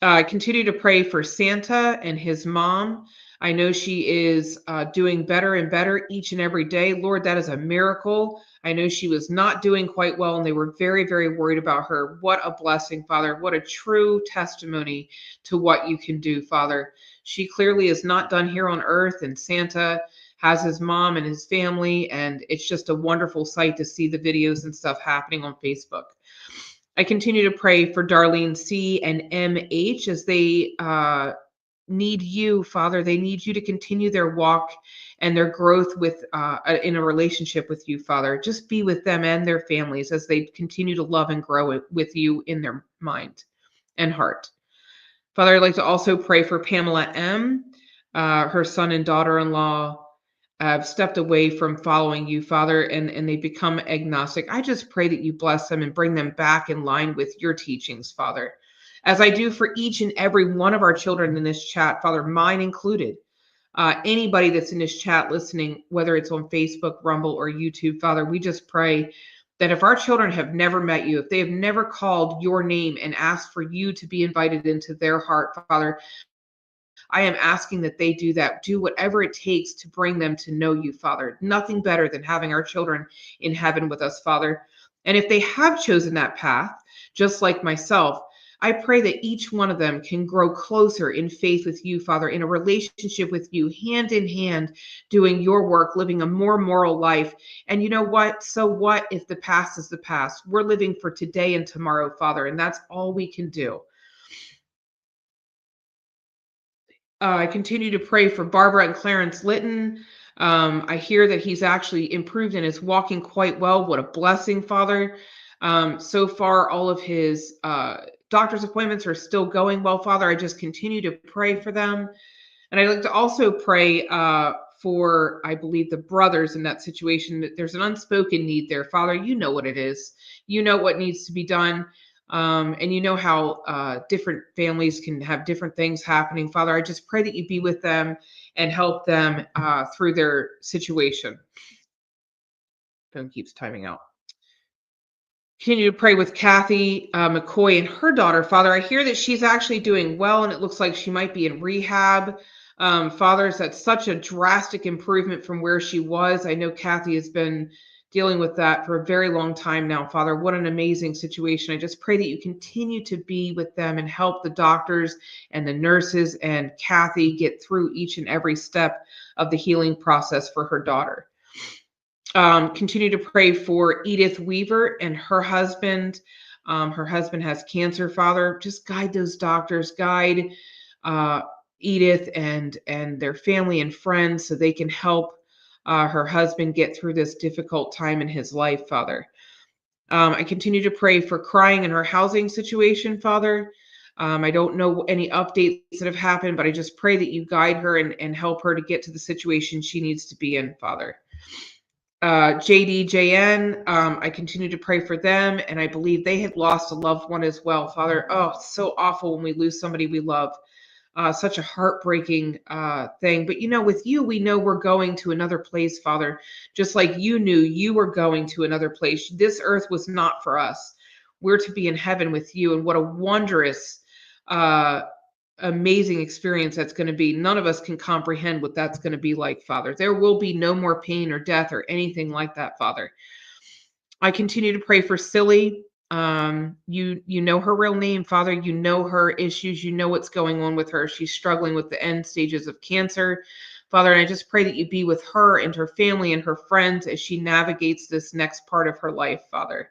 I continue to pray for Santa and his mom. I know she is doing better and better each and every day. Lord, that is a miracle. I know she was not doing quite well, and they were very, very worried about her. What a blessing, Father. What a true testimony to what you can do, Father. She clearly is not done here on earth, and Santa has his mom and his family, and it's just a wonderful sight to see the videos and stuff happening on Facebook. I continue to pray for Darlene C. and MH as they need you, Father. They need you to continue their walk and their growth with in a relationship with you, Father. Just be with them and their families as they continue to love and grow with you in their mind and heart. Father, I'd like to also pray for Pamela M., her son and daughter-in-law have stepped away from following you, Father, and they become agnostic. I just pray that you bless them and bring them back in line with your teachings, Father, as I do for each and every one of our children in this chat, Father, mine included. Anybody that's in this chat listening, whether it's on Facebook, Rumble, or YouTube, Father, we just pray that if our children have never met you, if they have never called your name and asked for you to be invited into their heart, Father, I am asking that they do that, do whatever it takes to bring them to know you, Father. Nothing better than having our children in heaven with us, Father. And if they have chosen that path, just like myself, I pray that each one of them can grow closer in faith with you, Father, in a relationship with you, hand in hand, doing your work, living a more moral life. And you know what? So what if the past is the past? We're living for today and tomorrow, Father, and that's all we can do. I continue to pray for Barbara and Clarence Litton. I hear that he's actually improved and is walking quite well. What a blessing, Father. So far, all of his doctor's appointments are still going well, Father. I just continue to pray for them. And I'd like to also pray for, I believe, the brothers in that situation. That there's an unspoken need there. Father, you know what it is. You know what needs to be done. And you know how different families can have different things happening. Father, I just pray that you be with them and help them through their situation. Phone keeps timing out. Continue to pray with Kathy McCoy and her daughter. Father, I hear that she's actually doing well, and it looks like she might be in rehab. Father, that's such a drastic improvement from where she was. I know Kathy has been dealing with that for a very long time now. Father, what an amazing situation. I just pray that you continue to be with them and help the doctors and the nurses and Kathy get through each and every step of the healing process for her daughter. Continue to pray for Edith Weaver and her husband. Her husband has cancer, Father. Just guide those doctors, guide Edith and their family and friends so they can help her husband get through this difficult time in his life, Father. I continue to pray for Crying in her housing situation, Father. I don't know any updates that have happened, but I just pray that you guide her and help her to get to the situation she needs to be in, Father. JDJN, I continue to pray for them, and I believe they had lost a loved one as well, Father. Oh, it's so awful when we lose somebody we love. Such a heartbreaking thing. But you know, with you, we know we're going to another place, Father, just like you knew you were going to another place. This earth was not for us. we're to be in heaven with you. And what a wondrous, amazing experience that's going to be. None of us can comprehend what that's going to be like, Father. There will be no more pain or death or anything like that, Father. I continue to pray for Silly. You know her real name, Father. You know her issues. You know what's going on with her. She's struggling with the end stages of cancer, Father. And I just pray that you be with her and her family and her friends as she navigates this next part of her life, Father.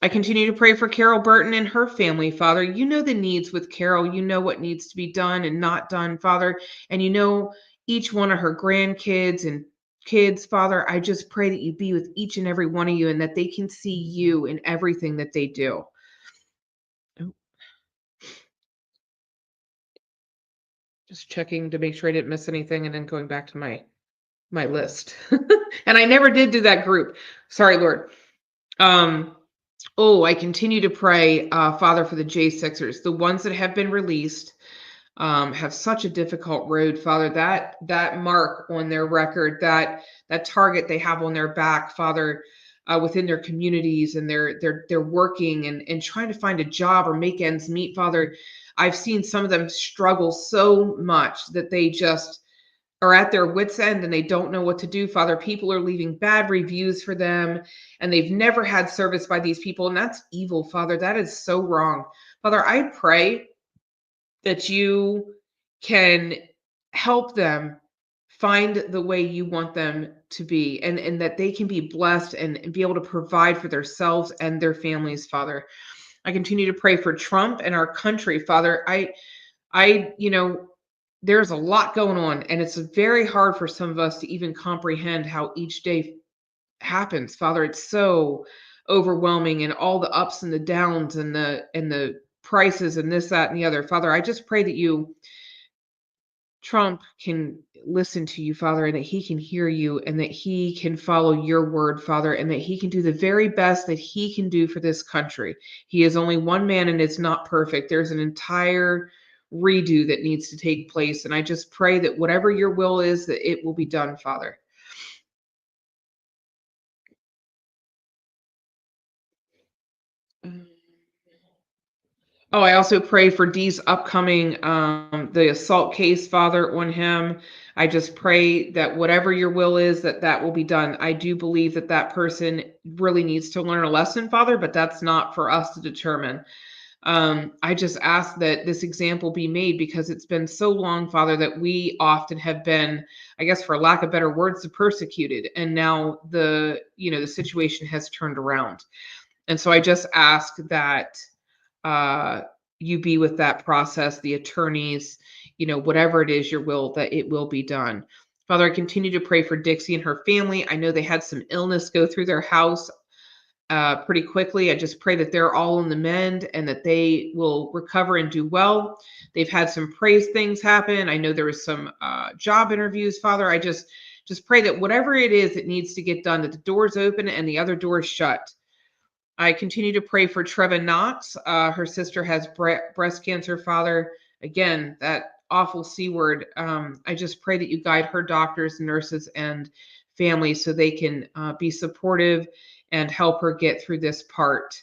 I continue to pray for Carol Burton and her family, Father. You know the needs with Carol. You know what needs to be done and not done, Father. And you know each one of her grandkids and kids, Father. I just pray that you be with each and every one of you and that they can see you in everything that they do. Oh, just checking to make sure I didn't miss anything and then going back to my list. And I never did do that group. Sorry, Lord. I continue to pray, Father, for the J6ers, the ones that have been released. Have such a difficult road, Father. That mark on their record, that target they have on their back, Father, within their communities, and they're working and trying to find a job or make ends meet, Father. I've seen some of them struggle so much that they just are at their wits' end and they don't know what to do, Father. People are leaving bad reviews for them, and they've never had service by these people, and that's evil, Father. That is so wrong, Father. I pray that you can help them find the way you want them to be, and that they can be blessed and be able to provide for themselves and their families, Father. I continue to pray for Trump and our country, Father. There's a lot going on, and it's very hard for some of us to even comprehend how each day happens, Father. It's so overwhelming, and all the ups and the downs and the prices and this, that, and the other. Father, I just pray that Trump can listen to you, Father, and that he can hear you and that he can follow your word, Father, and that he can do the very best that he can do for this country. He is only one man and it's not perfect. There's an entire redo that needs to take place. And I just pray that whatever your will is, that it will be done, Father. I also pray for Dee's upcoming the assault case, Father, on him. I just pray that whatever your will is, that will be done. I do believe that person really needs to learn a lesson, Father, but that's not for us to determine. I just ask that this example be made because it's been so long, Father, that we often have been, I guess, for lack of better words, persecuted. And now the situation has turned around. And so I just ask that you be with that process, the attorneys, whatever it is your will, that it will be done. Father, I continue to pray for Dixie and her family. I know they had some illness go through their house pretty quickly. I just pray that they're all on the mend and that they will recover and do well. They've had some praise things happen. I know there was some job interviews, Father. I just pray that whatever it is that needs to get done, that the doors open and the other doors shut. I continue to pray for Treva Knox. Her sister has breast cancer, Father. Again, that awful C word. I just pray that you guide her doctors, nurses, and families so they can be supportive and help her get through this part.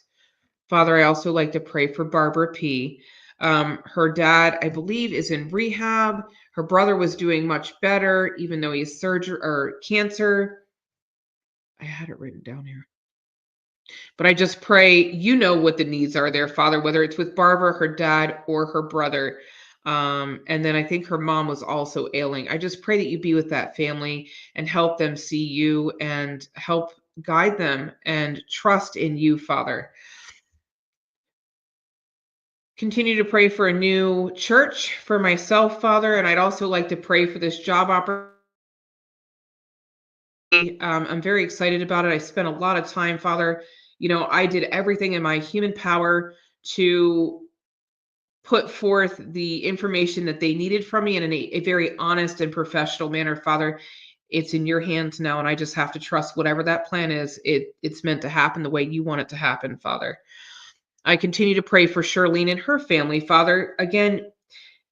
Father, I also like to pray for Barbara P. Her dad, I believe, is in rehab. Her brother was doing much better, even though he has cancer. I had it written down here. But I just pray, you know what the needs are there, Father, whether it's with Barbara, her dad, or her brother. And then I think her mom was also ailing. I just pray that you be with that family and help them see you and help guide them and trust in you, Father. Continue to pray for a new church for myself, Father. And I'd also like to pray for this job opportunity. I'm very excited about it. I spent a lot of time, Father. I did everything in my human power to put forth the information that they needed from me in a very honest and professional manner, Father. It's in your hands now, and I just have to trust whatever that plan is. It's meant to happen the way you want it to happen, Father. I continue to pray for Charlene and her family, Father. Again,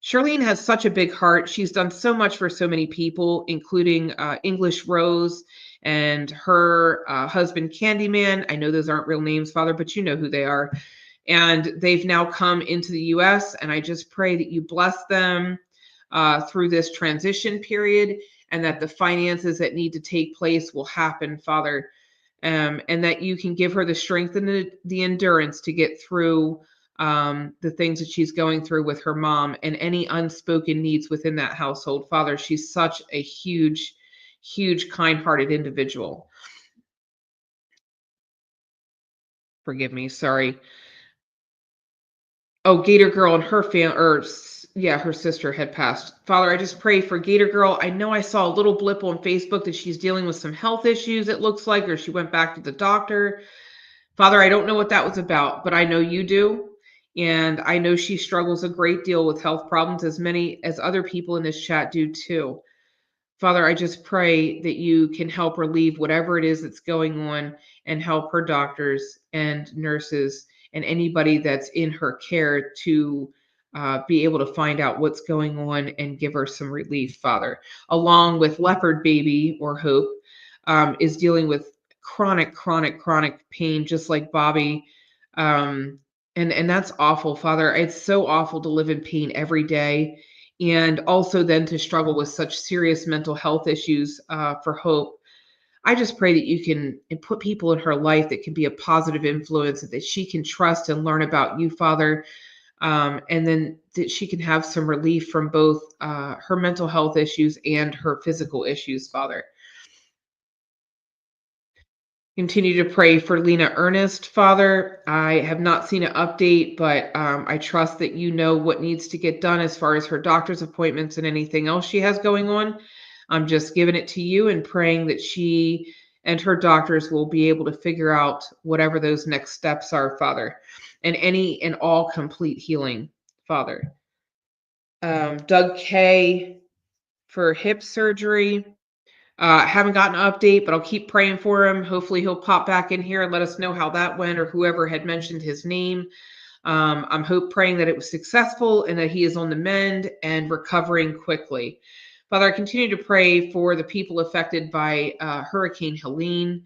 Charlene has such a big heart. She's done so much for so many people, including English Rose and her husband Candyman. I know those aren't real names, Father, but you know who they are. And they've now come into the U.S., and I just pray that you bless them through this transition period, and that the finances that need to take place will happen, Father, and that you can give her the strength and the endurance to get through the things that she's going through with her mom and any unspoken needs within that household. Father, she's such a huge, huge, kind-hearted individual. Forgive me, sorry. Oh, Gator Girl and her her sister had passed. Father, I just pray for Gator Girl. I know I saw a little blip on Facebook that she's dealing with some health issues, it looks like, or she went back to the doctor. Father, I don't know what that was about, but I know you do. And I know she struggles a great deal with health problems, as many as other people in this chat do too. Father, I just pray that you can help relieve whatever it is that's going on and help her doctors and nurses and anybody that's in her care to be able to find out what's going on and give her some relief, Father. Along with Leopard Baby or Hope is dealing with chronic pain, just like Bobby. And that's awful, Father. It's so awful to live in pain every day, and also then to struggle with such serious mental health issues for Hope. I just pray that you can put people in her life that can be a positive influence, that she can trust and learn about you, Father, and then that she can have some relief from both her mental health issues and her physical issues, Father. Continue to pray for Lena Ernest, Father. I have not seen an update, but I trust that you know what needs to get done as far as her doctor's appointments and anything else she has going on. I'm just giving it to you and praying that she and her doctors will be able to figure out whatever those next steps are, Father, and any and all complete healing, Father. Doug K for hip surgery. Haven't gotten an update, but I'll keep praying for him. Hopefully he'll pop back in here and let us know how that went, or whoever had mentioned his name. I'm praying that it was successful and that he is on the mend and recovering quickly. Father, I continue to pray for the people affected by Hurricane Helene.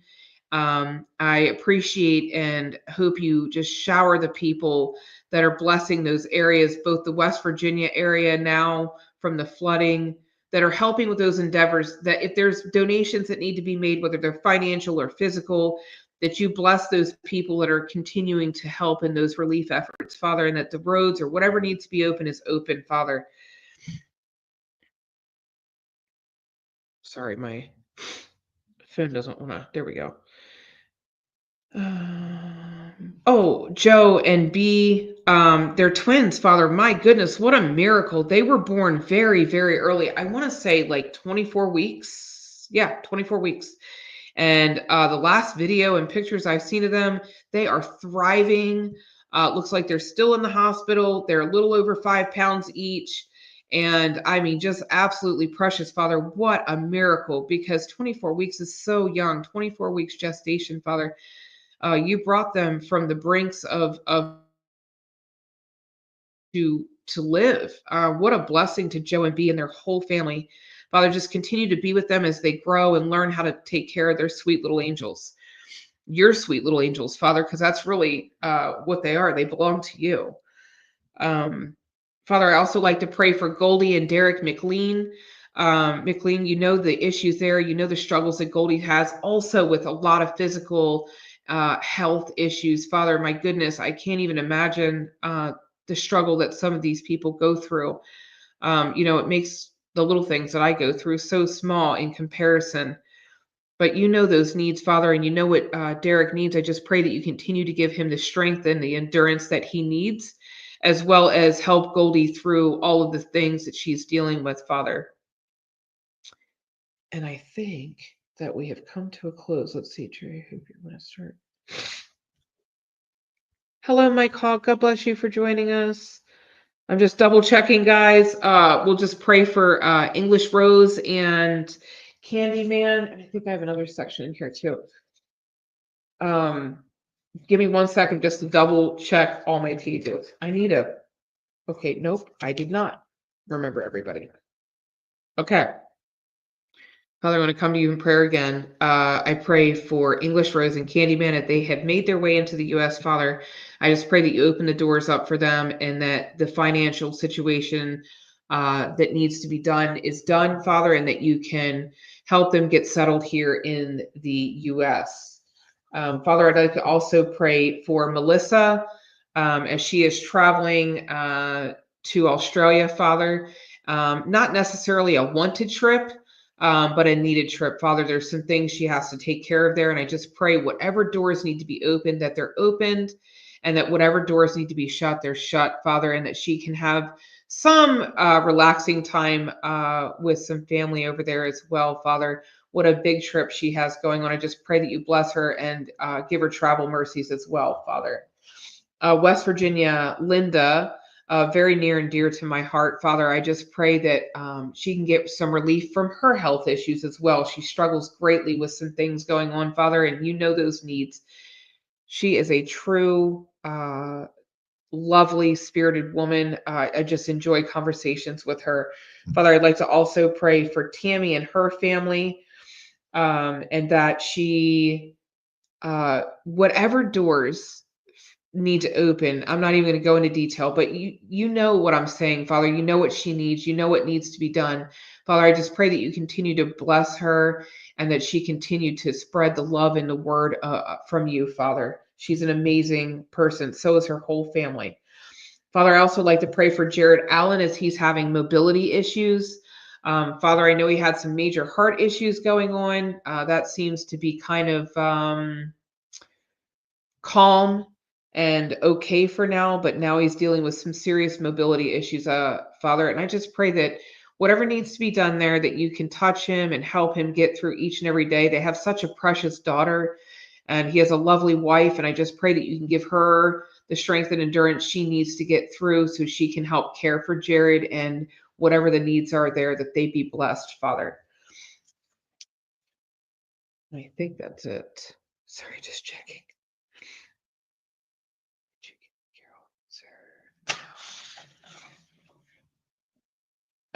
I appreciate and hope you just shower the people that are blessing those areas, both the West Virginia area now from the flooding, that are helping with those endeavors, that if there's donations that need to be made, whether they're financial or physical, that you bless those people that are continuing to help in those relief efforts, Father, and that the roads or whatever needs to be open is open, Father. Sorry, my phone doesn't want to. There we go. Joe and B, they're twins, Father. My goodness, what a miracle. They were born very, very early. I want to say like 24 weeks. Yeah, 24 weeks. And the last video and pictures I've seen of them, they are thriving. Looks like they're still in the hospital. They're a little over 5 pounds each. And I mean, just absolutely precious, Father. What a miracle, because 24 weeks is so young. 24 weeks gestation, Father. You brought them from the brinks of to live. What a blessing to Joe and B and their whole family. Father, just continue to be with them as they grow and learn how to take care of their sweet little angels. Your sweet little angels, Father, because that's really what they are. They belong to you. Father, I also like to pray for Goldie and Derek McLean. McLean, you know the issues there. You know the struggles that Goldie has, also with a lot of physical health issues. Father, my goodness, I can't even imagine the struggle that some of these people go through. It makes the little things that I go through so small in comparison. But you know those needs, Father, and you know what Derek needs. I just pray that you continue to give him the strength and the endurance that he needs, as well as help Goldie through all of the things that she's dealing with, Father. And I think that we have come to a close. Let's see, Jerry, I hope you want to start. Hello, Mike Hawk. God bless you for joining us. I'm just double checking, guys. We'll just pray for English Rose and Candyman. I think I have another section in here too. Give me 1 second just to double check all my pages. I need a. Okay, nope, I did not. remember everybody. Okay. Father, I want to come to you in prayer again. I pray for English Rose and Candyman that they have made their way into the U.S. Father, I just pray that you open the doors up for them and that the financial situation that needs to be done is done, Father, and that you can help them get settled here in the U.S. Father, I'd like to also pray for Melissa as she is traveling to Australia, Father. Not necessarily a wanted trip, but a needed trip. Father, there's some things she has to take care of there. And I just pray whatever doors need to be opened, that they're opened, and that whatever doors need to be shut, they're shut, Father, and that she can have some relaxing time with some family over there as well, Father. What a big trip she has going on. I just pray that you bless her and give her travel mercies as well, Father. West Virginia, Linda, very near and dear to my heart. Father, I just pray that she can get some relief from her health issues as well. She struggles greatly with some things going on, Father, and you know those needs. She is a true, lovely, spirited woman. I just enjoy conversations with her. Father, I'd like to also pray for Tammy and her family, and that she, whatever doors need to open. I'm not even going to go into detail, but you know what I'm saying, Father. You know what she needs. You know what needs to be done. Father, I just pray that you continue to bless her and that she continue to spread the love and the word from you, Father. She's an amazing person. So is her whole family. Father, I also like to pray for Jared Allen as he's having mobility issues. Father, I know he had some major heart issues going on. That seems to be kind of calm and okay for now, but now he's dealing with some serious mobility issues, Father. And I just pray that whatever needs to be done there, that you can touch him and help him get through each and every day. They have such a precious daughter, and he has a lovely wife. And I just pray that you can give her the strength and endurance she needs to get through so she can help care for Jared and whatever the needs are there, that they be blessed, Father. I think that's it. Sorry, just checking.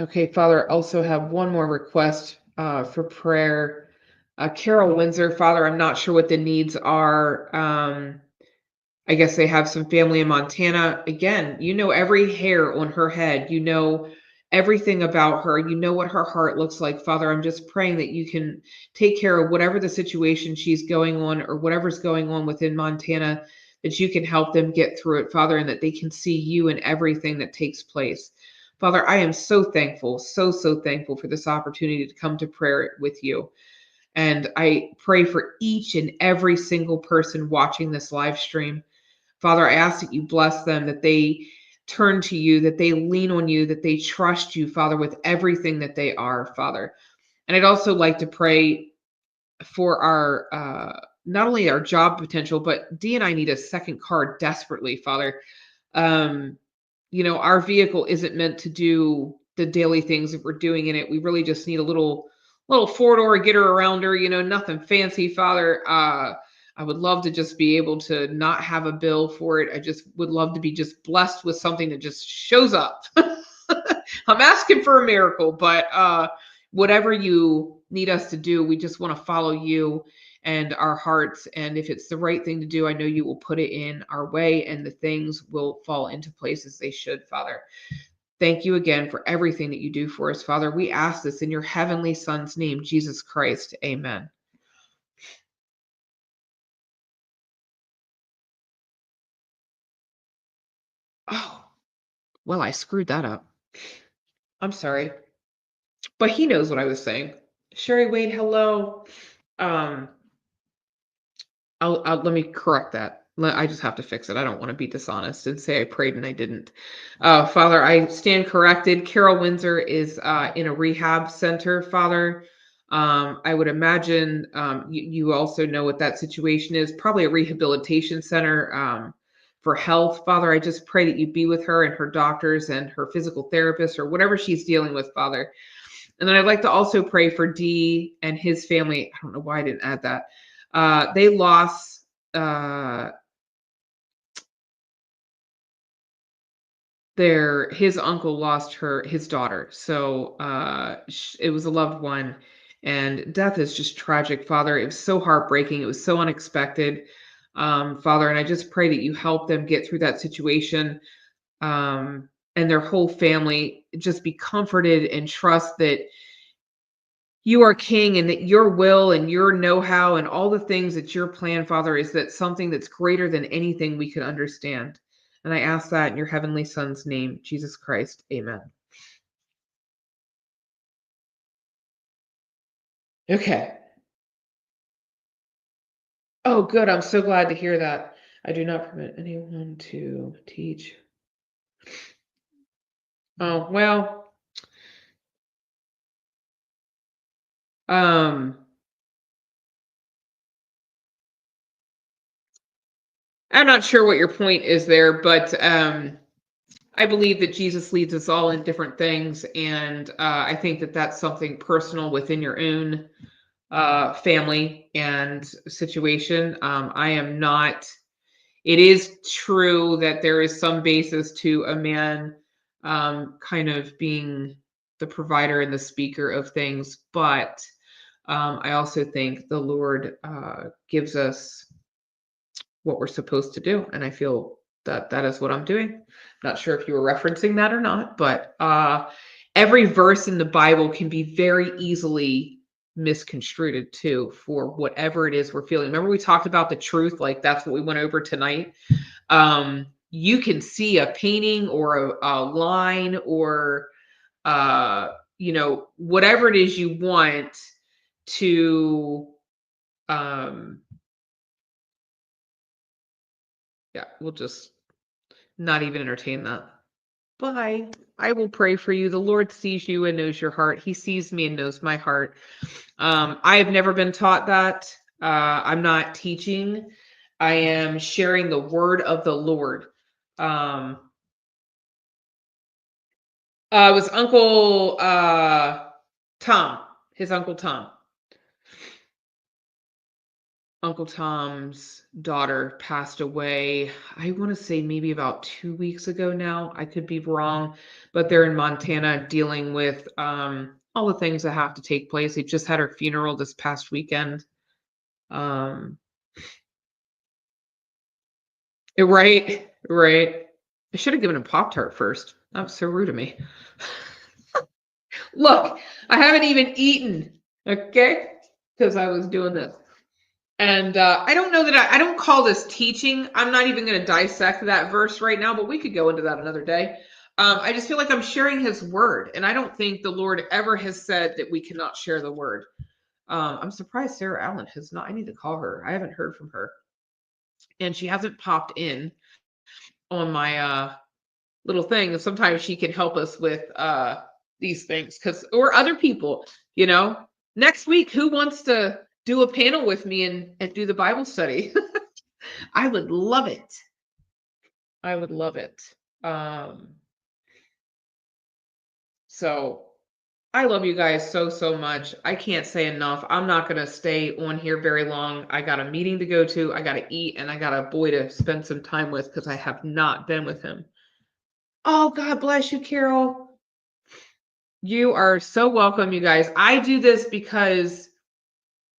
Okay, Father, I also have one more request for prayer. Carol Windsor, Father, I'm not sure what the needs are. I guess they have some family in Montana. Again, you know every hair on her head. You know everything about her. You know what her heart looks like. Father, I'm just praying that you can take care of whatever the situation she's going on or whatever's going on within Montana, that you can help them get through it, Father, and that they can see you in everything that takes place. Father, I am so thankful, so thankful for this opportunity to come to prayer with you. And I pray for each and every single person watching this live stream. Father, I ask that you bless them, that they turn to you, that they lean on you, that they trust you, Father, with everything that they are, Father. And I'd also like to pray for our, not only our job potential, but Dee and I need a second car desperately, Father. Our vehicle isn't meant to do the daily things that we're doing in it. We really just need a little four-door get her around her, nothing fancy, Father. I would love to just be able to not have a bill for it. I just would love to be just blessed with something that just shows up. I'm asking for a miracle, but whatever you need us to do, we just want to follow you and our hearts. And if it's the right thing to do, I know you will put it in our way and the things will fall into place as they should, Father. Thank you again for everything that you do for us, Father. We ask this in your heavenly Son's name, Jesus Christ. Amen. Oh, well, I screwed that up. I'm sorry. But he knows what I was saying. Sherry Wade, hello. Um, let me correct that. I just have to fix it. I don't want to be dishonest and say I prayed and I didn't. Father, I stand corrected. Carol Windsor is in a rehab center, Father. I would imagine you also know what that situation is. Probably a rehabilitation center for health. Father, I just pray that you be with her and her doctors and her physical therapist or whatever she's dealing with, Father. And then I'd like to also pray for Dee and his family. I don't know why I didn't add that. They lost his uncle lost his daughter. So it was a loved one, and death is just tragic, Father. It was so heartbreaking. It was so unexpected, Father. And I just pray that you help them get through that situation, and their whole family just be comforted and trust that you are king, and that your will and your know-how and all the things that your plan, Father, is that something that's greater than anything we could understand. And I ask that in your heavenly Son's name, Jesus Christ. Amen. Okay. Oh, good. I'm so glad to hear that. I do not permit anyone to teach. Oh, well, um, I'm not sure what your point is there, but I believe that Jesus leads us all in different things, and I think that that's something personal within your own family and situation. I am not. It is true that there is some basis to a man kind of being the provider and the speaker of things, but I also think the Lord gives us what we're supposed to do, and I feel that that is what I'm doing. Not sure if you were referencing that or not, but every verse in the Bible can be very easily misconstrued too for whatever it is we're feeling. Remember we talked about the truth, like that's what we went over tonight. You can see a painting or a line or whatever it is you want to yeah, we'll just not even entertain that. Bye. I will pray for you. The Lord sees you and knows your heart. He sees me and knows my heart. I have never been taught that. I'm not teaching. I am sharing the word of the Lord. It was Uncle Tom, his Uncle Tom. Uncle Tom's daughter passed away, I want to say maybe about 2 weeks ago now. I could be wrong, but they're in Montana dealing with all the things that have to take place. They just had her funeral this past weekend. Um, right, right. I should have given him Pop-Tart first. That was so rude of me. Look, I haven't even eaten, okay? Because I was doing this. And I don't know that I don't call this teaching. I'm not even going to dissect that verse right now, but we could go into that another day. I just feel like I'm sharing his word, and I don't think the Lord ever has said that we cannot share the word. I'm surprised Sarah Allen has not. I need to call her. I haven't heard from her, and she hasn't popped in on my little thing. And sometimes she can help us with these things, or other people. Next week, who wants to do a panel with me and do the Bible study? I would love it. I would love it. So I love you guys so, so much. I can't say enough. I'm not going to stay on here very long. I got a meeting to go to. I got to eat, and I got a boy to spend some time with because I have not been with him. Oh, God bless you, Carol. You are so welcome, you guys. I do this because,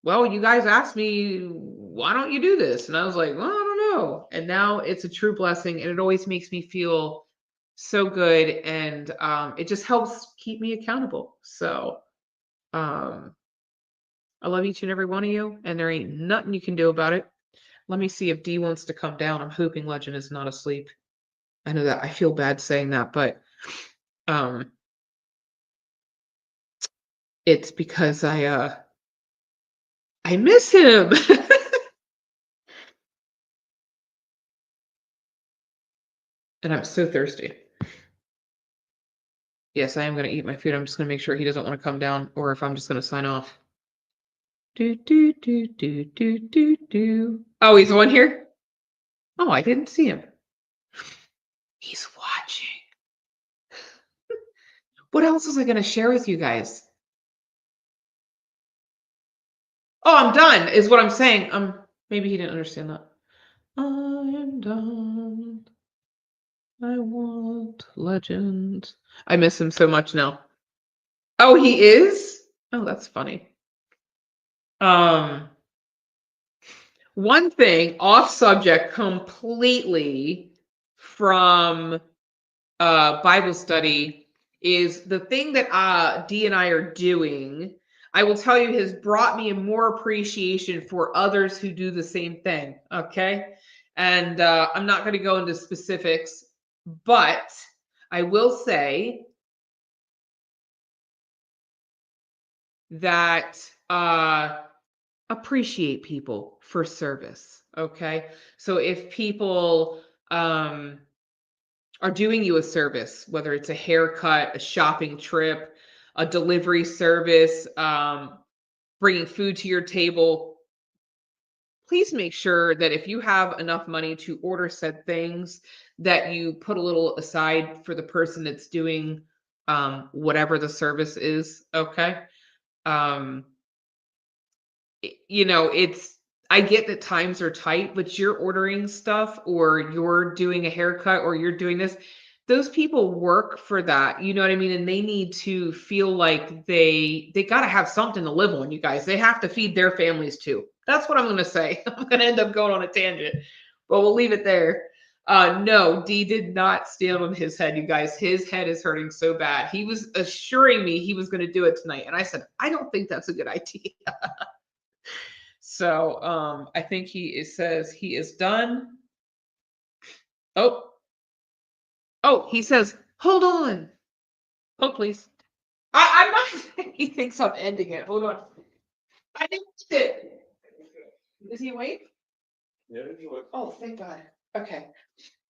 well, you guys asked me, why don't you do this? And I was like, well, I don't know. And now it's a true blessing, and it always makes me feel so good, and it just helps keep me accountable. So I love each and every one of you, and there ain't nothing you can do about it. Let me see if Dee wants to come down. I'm hoping Legend is not asleep. I know that I feel bad saying that, but it's because I miss him. And I'm so thirsty. Yes, I am going to eat my food. I'm just going to make sure he doesn't want to come down, or if I'm just going to sign off. Do, do, do, do, do, do, do. Oh, he's on here? Oh, I didn't see him. He's watching. What else was I going to share with you guys? Oh, I'm done, is what I'm saying. Maybe he didn't understand that. I am done. I want legend. I miss him so much now. Oh, he is? Oh, that's funny. One thing off subject completely from Bible study is the thing that Dee and I are doing. I will tell you has brought me a more appreciation for others who do the same thing. Okay, and I'm not going to go into specifics, but I will say that appreciate people for service. Okay, so if people are doing you a service, whether it's a haircut, a shopping trip, a delivery service, bringing food to your table, please make sure that if you have enough money to order said things, that you put a little aside for the person that's doing whatever the service is. Okay. Um, it's I get that times are tight, but you're ordering stuff or you're doing a haircut or you're doing this. Those people work for that, you know what I mean? And they need to feel like they got to have something to live on, you guys. They have to feed their families too. That's what I'm going to say. I'm going to end up going on a tangent, but we'll leave it there. No, D did not stand on his head, you guys. His head is hurting so bad. He was assuring me he was going to do it tonight. And I said, I don't think that's a good idea. So I think says he is done. Oh, he says, hold on. Oh, please. I'm not. He thinks I'm ending it. Hold on. I didn't end it. Is he awake? Yeah, Oh, thank God. Okay.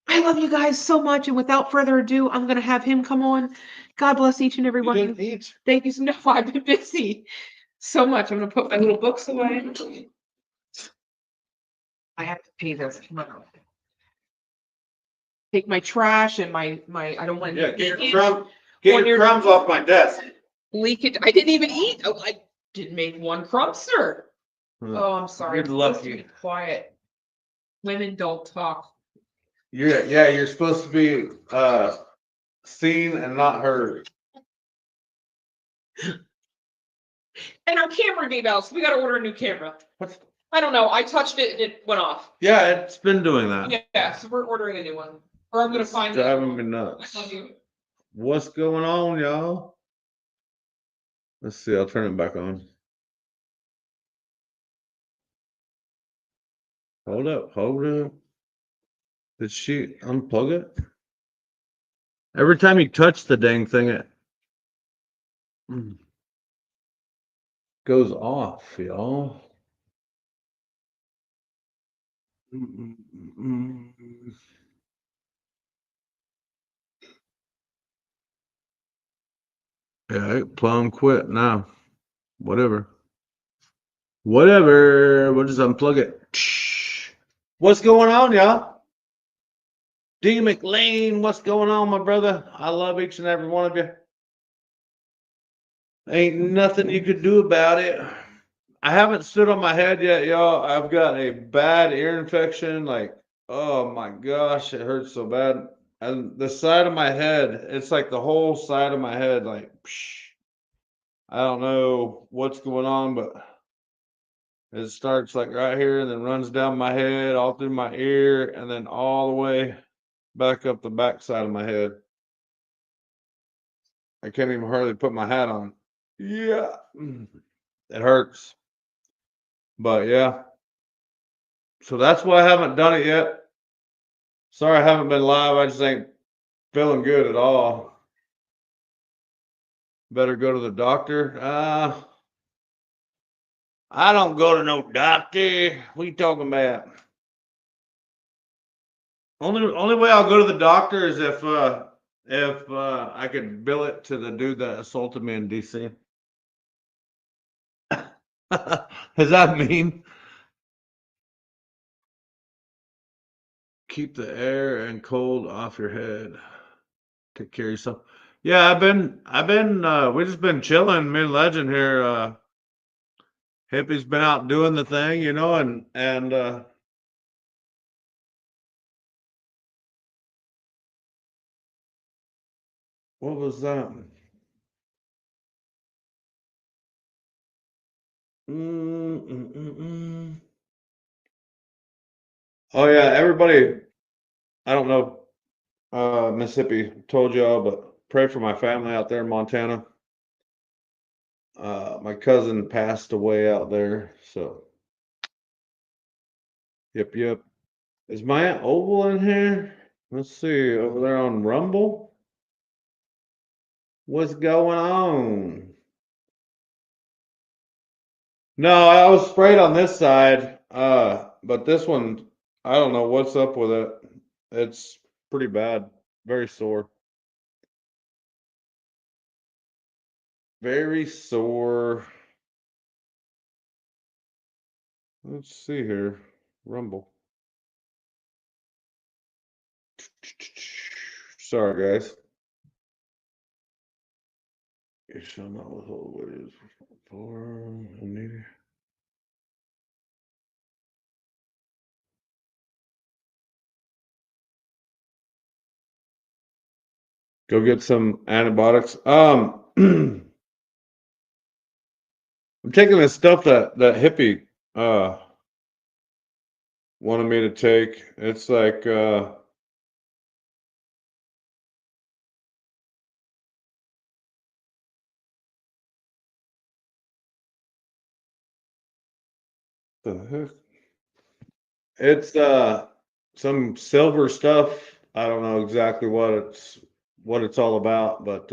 I love you guys so much. And without further ado, I'm going to have him come on. God bless each and every one of you. Thank you so much. No, I've been busy so much. I'm going to put my little books away. I have to pay this. Come on. Take my trash and my I don't want Yeah, to get your crumbs off my desk. leak it. I didn't even eat. Oh, I didn't make one crumb, sir. Oh, I'm sorry. You're I'm supposed to lucky. be quiet. Women don't talk. You're supposed to be seen and not heard. And our camera gave out, so we got to order a new camera. What's I don't know. I touched it and it went off. Yeah, it's been doing that. Yeah, so we're ordering a new one, or I'm gonna It's find driving me it. nuts. What's going on, y'all? Let's see. I'll turn it back on. Hold up. Hold up. Did she unplug it? Every time you touch the dang thing, it goes off, y'all. Yeah, it plumb quit now. Whatever. Whatever. We'll just unplug it. What's going on, y'all? D McLean, what's going on, my brother? I love each and every one of you. Ain't nothing you could do about it. I haven't stood on my head yet, y'all. I've got a bad ear infection. Like, oh my gosh, it hurts so bad. And the side of my head, it's like the whole side of my head, like, I don't know what's going on, but it starts like right here and then runs down my head, all through my ear, and then all the way back up the back side of my head. I can't even hardly put my hat on. Yeah, it hurts. But yeah, so that's why I haven't done it yet. Sorry I haven't been live. I just ain't feeling good at all. Better go to the doctor. I don't go to no doctor. What you talking about? Only way I'll go to the doctor is if I could bill it to the dude that assaulted me in DC. Does that mean keep the air and cold off your head? Take care of yourself. Yeah, we just been chilling, me and Legend here. Hippie's been out doing the thing, and What was that? Oh yeah, everybody. I don't know. Mississippi told y'all, but pray for my family out there in Montana. My cousin passed away out there, so yep. Is my Aunt Oval in here? Let's see, over there on Rumble. What's going on? No, I was sprayed on this side, but this one, I don't know what's up with it. It's pretty bad, very sore. Very sore. Let's see here. Rumble. Sorry, guys. You shall not withhold wages for a needy. Go get some antibiotics. I'm taking this stuff that hippie wanted me to take. It's like the heck? It's some silver stuff. I don't know exactly what it's all about, but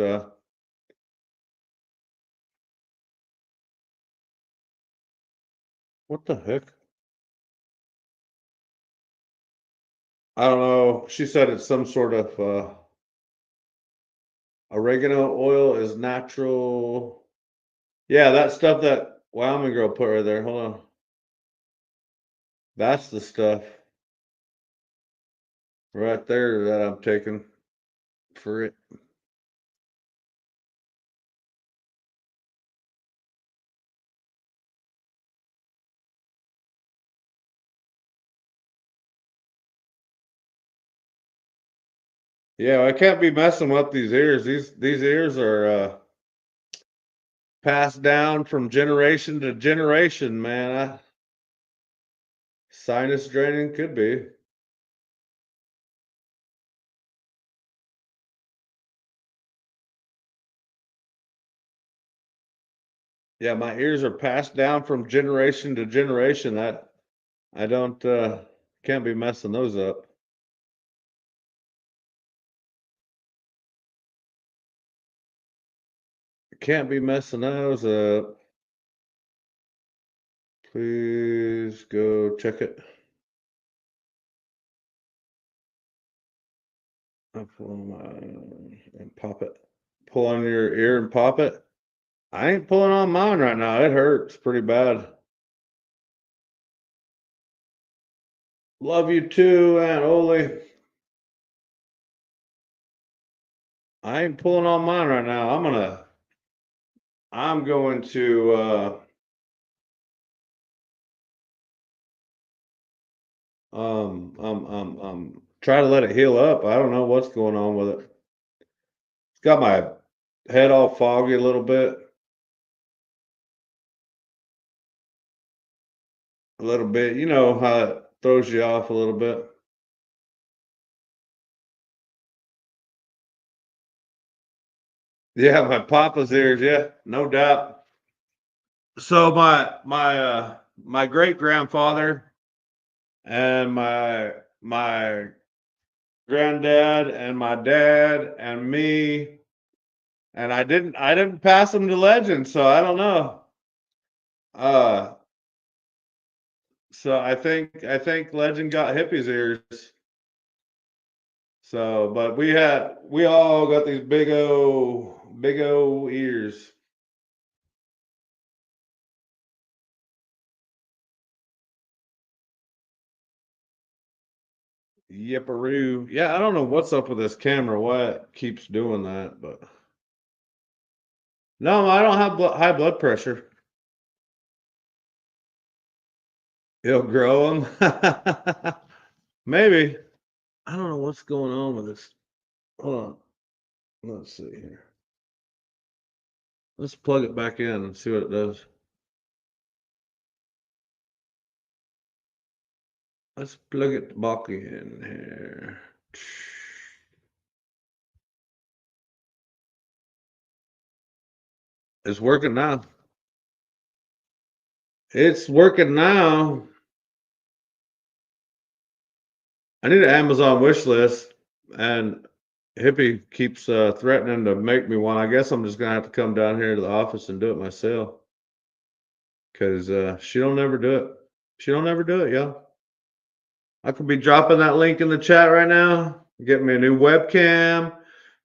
what the heck? I don't know. She said it's some sort of oregano oil is natural. Yeah, that stuff that Wyoming girl put right there. Hold on. That's the stuff right there that I'm taking for it. Yeah, I can't be messing with these ears. These ears are passed down from generation to generation, man. Sinus draining could be. Yeah, my ears are passed down from generation to generation. That I don't can't be messing those up. Can't be messing those up. Please go check it. I'll pull on and pop it. Pull on your ear and pop it. I ain't pulling on mine right now. It hurts pretty bad. Love you too, Aunt Oli. I ain't pulling on mine right now. I'm going to try to let it heal up. I don't know what's going on with it. It's got my head all foggy a little bit. A little bit. You know how it throws you off a little bit. Yeah, my papa's ears, yeah, no doubt. So my great grandfather and my granddad and my dad and me, and I didn't pass them to legend, so I don't know. Uh so I think legend got hippies ears. So but we all got these big o ears. Yipperoo. Yeah, I don't know what's up with this camera, why it keeps doing that, but no, I don't have high blood pressure. It'll grow them. Maybe. I don't know what's going on with this. Hold on. Let's see here. Let's plug it back in and see what it does. Let's plug it back in here. It's working now. It's working now. I need an Amazon wish list, and Hippie keeps threatening to make me one. I guess I'm just gonna have to come down here to the office and do it myself, because she don't ever do it. She don't ever do it, y'all. I could be dropping that link in the chat right now, getting me a new webcam,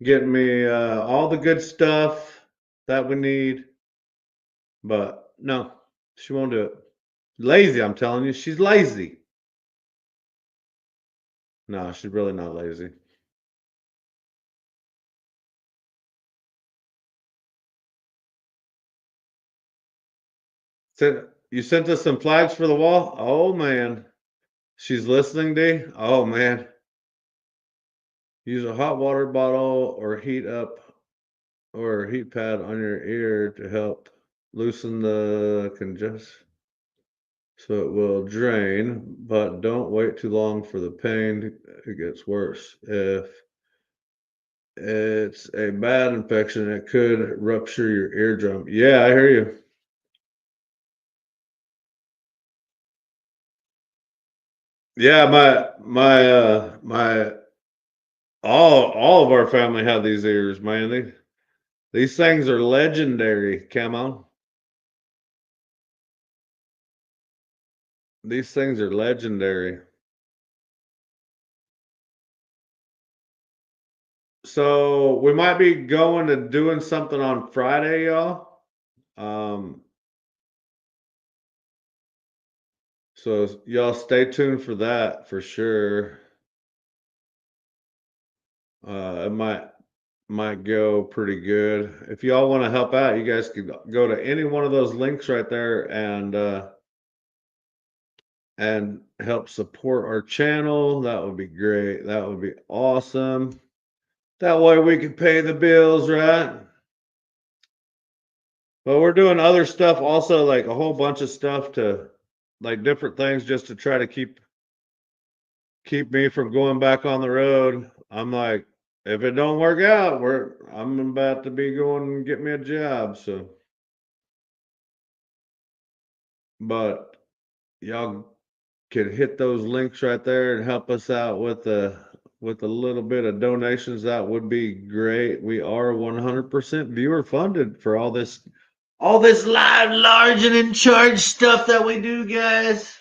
getting me all the good stuff that we need, but no, she won't do it. Lazy, I'm telling you, she's lazy. No, she's really not lazy. You sent us some flags for the wall? Oh man. She's listening, D? Oh man. Use a hot water bottle or heat pad on your ear to help loosen the congestion so it will drain, but don't wait too long for the pain. It gets worse. If it's a bad infection, it could rupture your eardrum. Yeah, I hear you. Yeah, my all of our family have these ears, man. These things are legendary, Camo. These things are legendary. So we might be going and doing something on Friday, y'all. So y'all stay tuned for that for sure. It might go pretty good. If y'all want to help out, you guys could go to any one of those links right there and help support our channel. That would be great. That would be awesome. That way we can pay the bills, right? But we're doing other stuff also, like a whole bunch of stuff to like different things just to try to keep me from going back on the road. I'm like, if it don't work out, I'm about to be going and get me a job. So, but y'all could hit those links right there and help us out with a little bit of donations. That would be great. We are 100% viewer funded for all this live, large, and in charge stuff that we do, guys.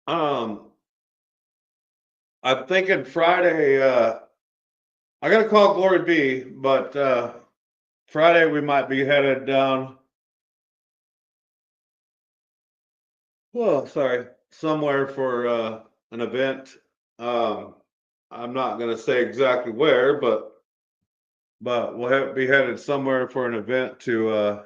I'm thinking Friday. I gotta call Glory B, but Friday we might be headed down. Well, sorry, somewhere for an event. I'm not gonna say exactly where, but be headed somewhere for an event to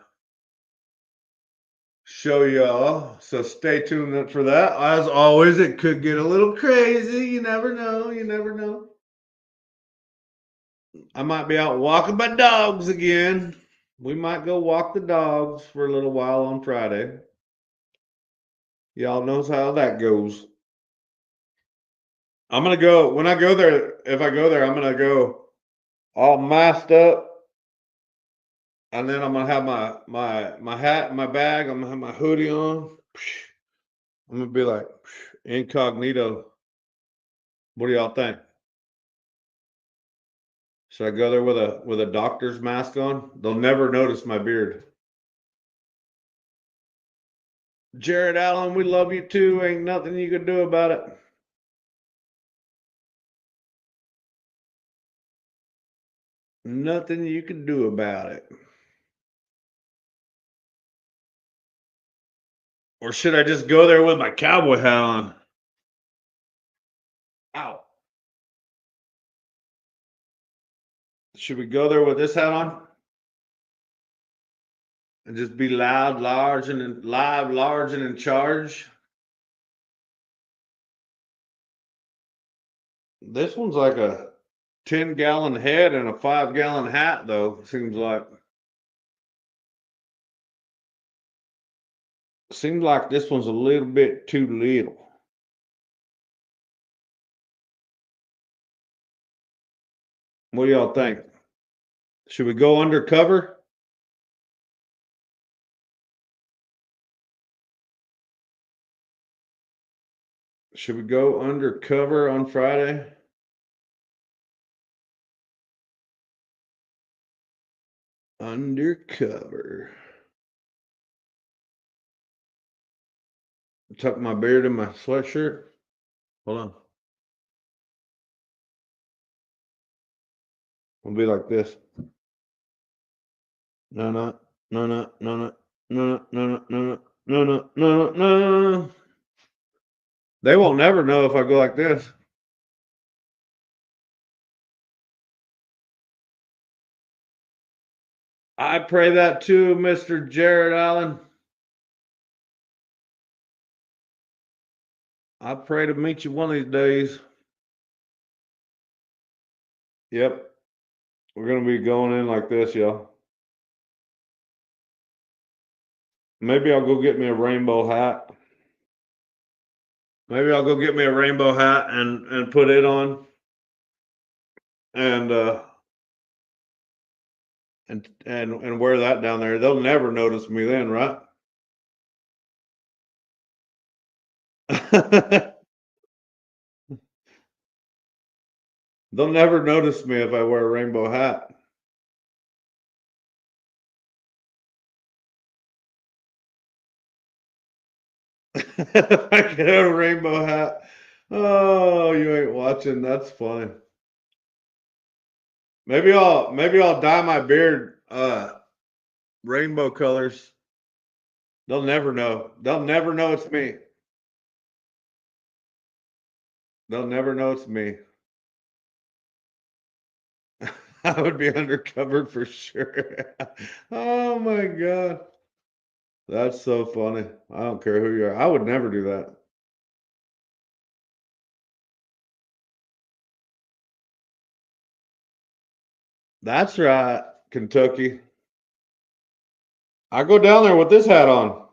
show y'all. So stay tuned for that. As always, it could get a little crazy. You never know. You never know. I might be out walking my dogs again. We might go walk the dogs for a little while on Friday. Y'all knows how that goes. I'm gonna go when I go there. If I go there, I'm gonna go all masked up, and then I'm gonna have my hat, my bag. I'm gonna have my hoodie on. I'm gonna be like incognito. What do y'all think? Should I go there with a doctor's mask on? They'll never notice my beard. Jared Allen, we love you too. Ain't nothing you can do about it. Nothing you can do about it. Or should I just go there with my cowboy hat on? Ow. Should we go there with this hat on? And just be loud, large, and live, large, and in charge? This one's like a 10-gallon head and a 5-gallon hat, though. Seems like this one's a little bit too little. What do y'all think? Should we go undercover? Should we go undercover on Friday? Undercover. Tuck my beard in my sweatshirt. Hold on. We'll be like this. No, no, no, no, no, no, no, no, no, no, no, no, no. They won't never know if I go like this. I pray that too, Mr. Jared Allen. I pray to meet you one of these days. Yep. We're going to be going in like this, y'all. Maybe I'll go get me a rainbow hat. Maybe I'll go get me a rainbow hat and put it on. And wear that down there. They'll never notice me then, right? They'll never notice me if I wear a rainbow hat. If I get a rainbow hat. Oh, you ain't watching. That's funny. Maybe I'll dye my beard rainbow colors. They'll never know. They'll never know it's me. They'll never know it's me. I would be undercover for sure. Oh my God. That's so funny. I don't care who you are. I would never do that. That's right, Kentucky. I go down there with this hat on.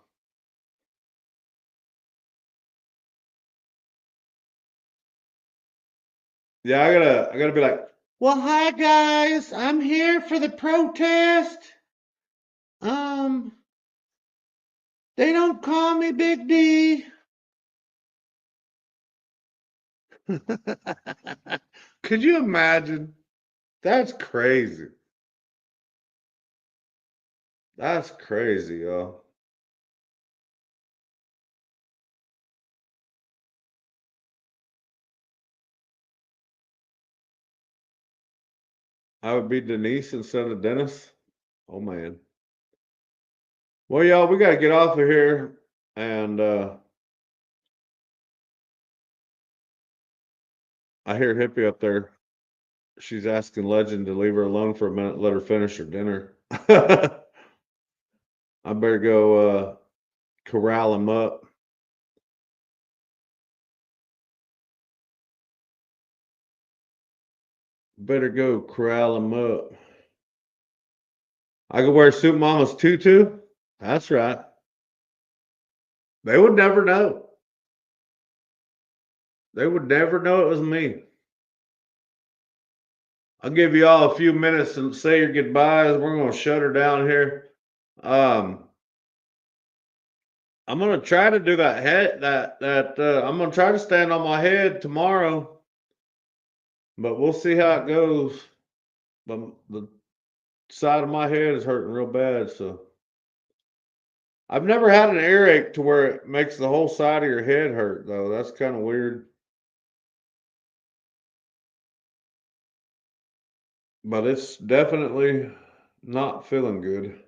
Yeah, I gotta be like, well, hi guys, I'm here for the protest. They don't call me Big D. Could you imagine? That's crazy. That's crazy, yo. I would be Denise instead of Dennis. Oh man. Well, y'all, we gotta get off of here. And I hear Hippie up there. She's asking Legend to leave her alone for a minute, let her finish her dinner. I better go corral him up. Better go corral him up. I could wear Soup Mama's tutu. That's right. They would never know. They would never know it was me. I'll give you all a few minutes to say your goodbyes. We're going to shut her down here. I'm going to try to do that head. I'm going to try to stand on my head tomorrow, but we'll see how it goes. But the side of my head is hurting real bad, so I've never had an earache to where it makes the whole side of your head hurt, though. That's kind of weird. But it's definitely not feeling good.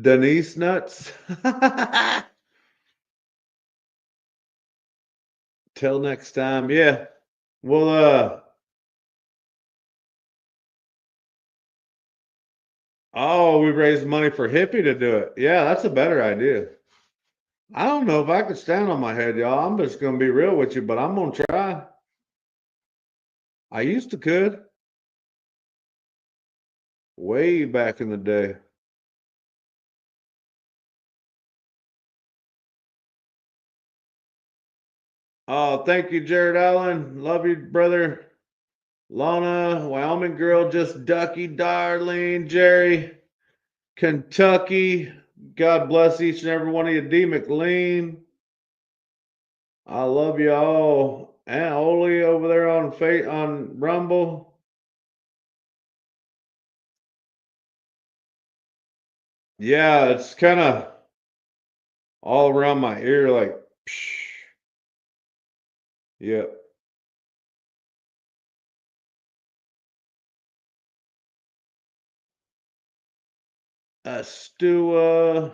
Denise nuts. Till next time. Yeah. Well, oh, we raised money for Hippie to do it. Yeah, that's a better idea. I don't know if I could stand on my head, y'all. I'm just gonna be real with you, but I'm gonna try. I used to could. Way back in the day. Oh, thank you, Jared Allen. Love you, brother. Lana, Wyoming girl, just Ducky, Darlene, Jerry, Kentucky. God bless each and every one of you. D. McLean. I love you all. And Oli over there on Rumble. Yeah, it's kind of all around my ear, like, psh. Yep. Stu,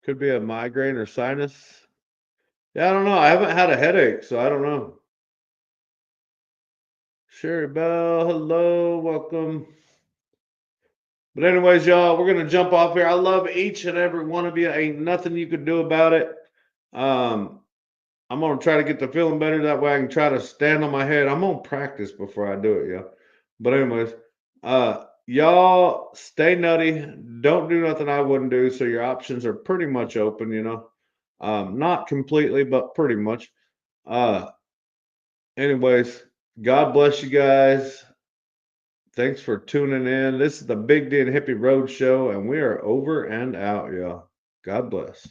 could be a migraine or sinus. Yeah, I don't know. I haven't had a headache, so I don't know. Sherry Bell, hello, welcome. But anyways, y'all, we're gonna jump off here. I love each and every one of you. Ain't nothing you could do about it. I'm gonna try to get the feeling better. That way I can try to stand on my head. I'm gonna practice before I do it, y'all. But anyways, y'all stay nutty. Don't do nothing I wouldn't do. So your options are pretty much open, you know. Not completely, but pretty much. Anyways, God bless you guys. Thanks for tuning in. This is the Big D and Hippie Road Show, and we are over and out, y'all. God bless.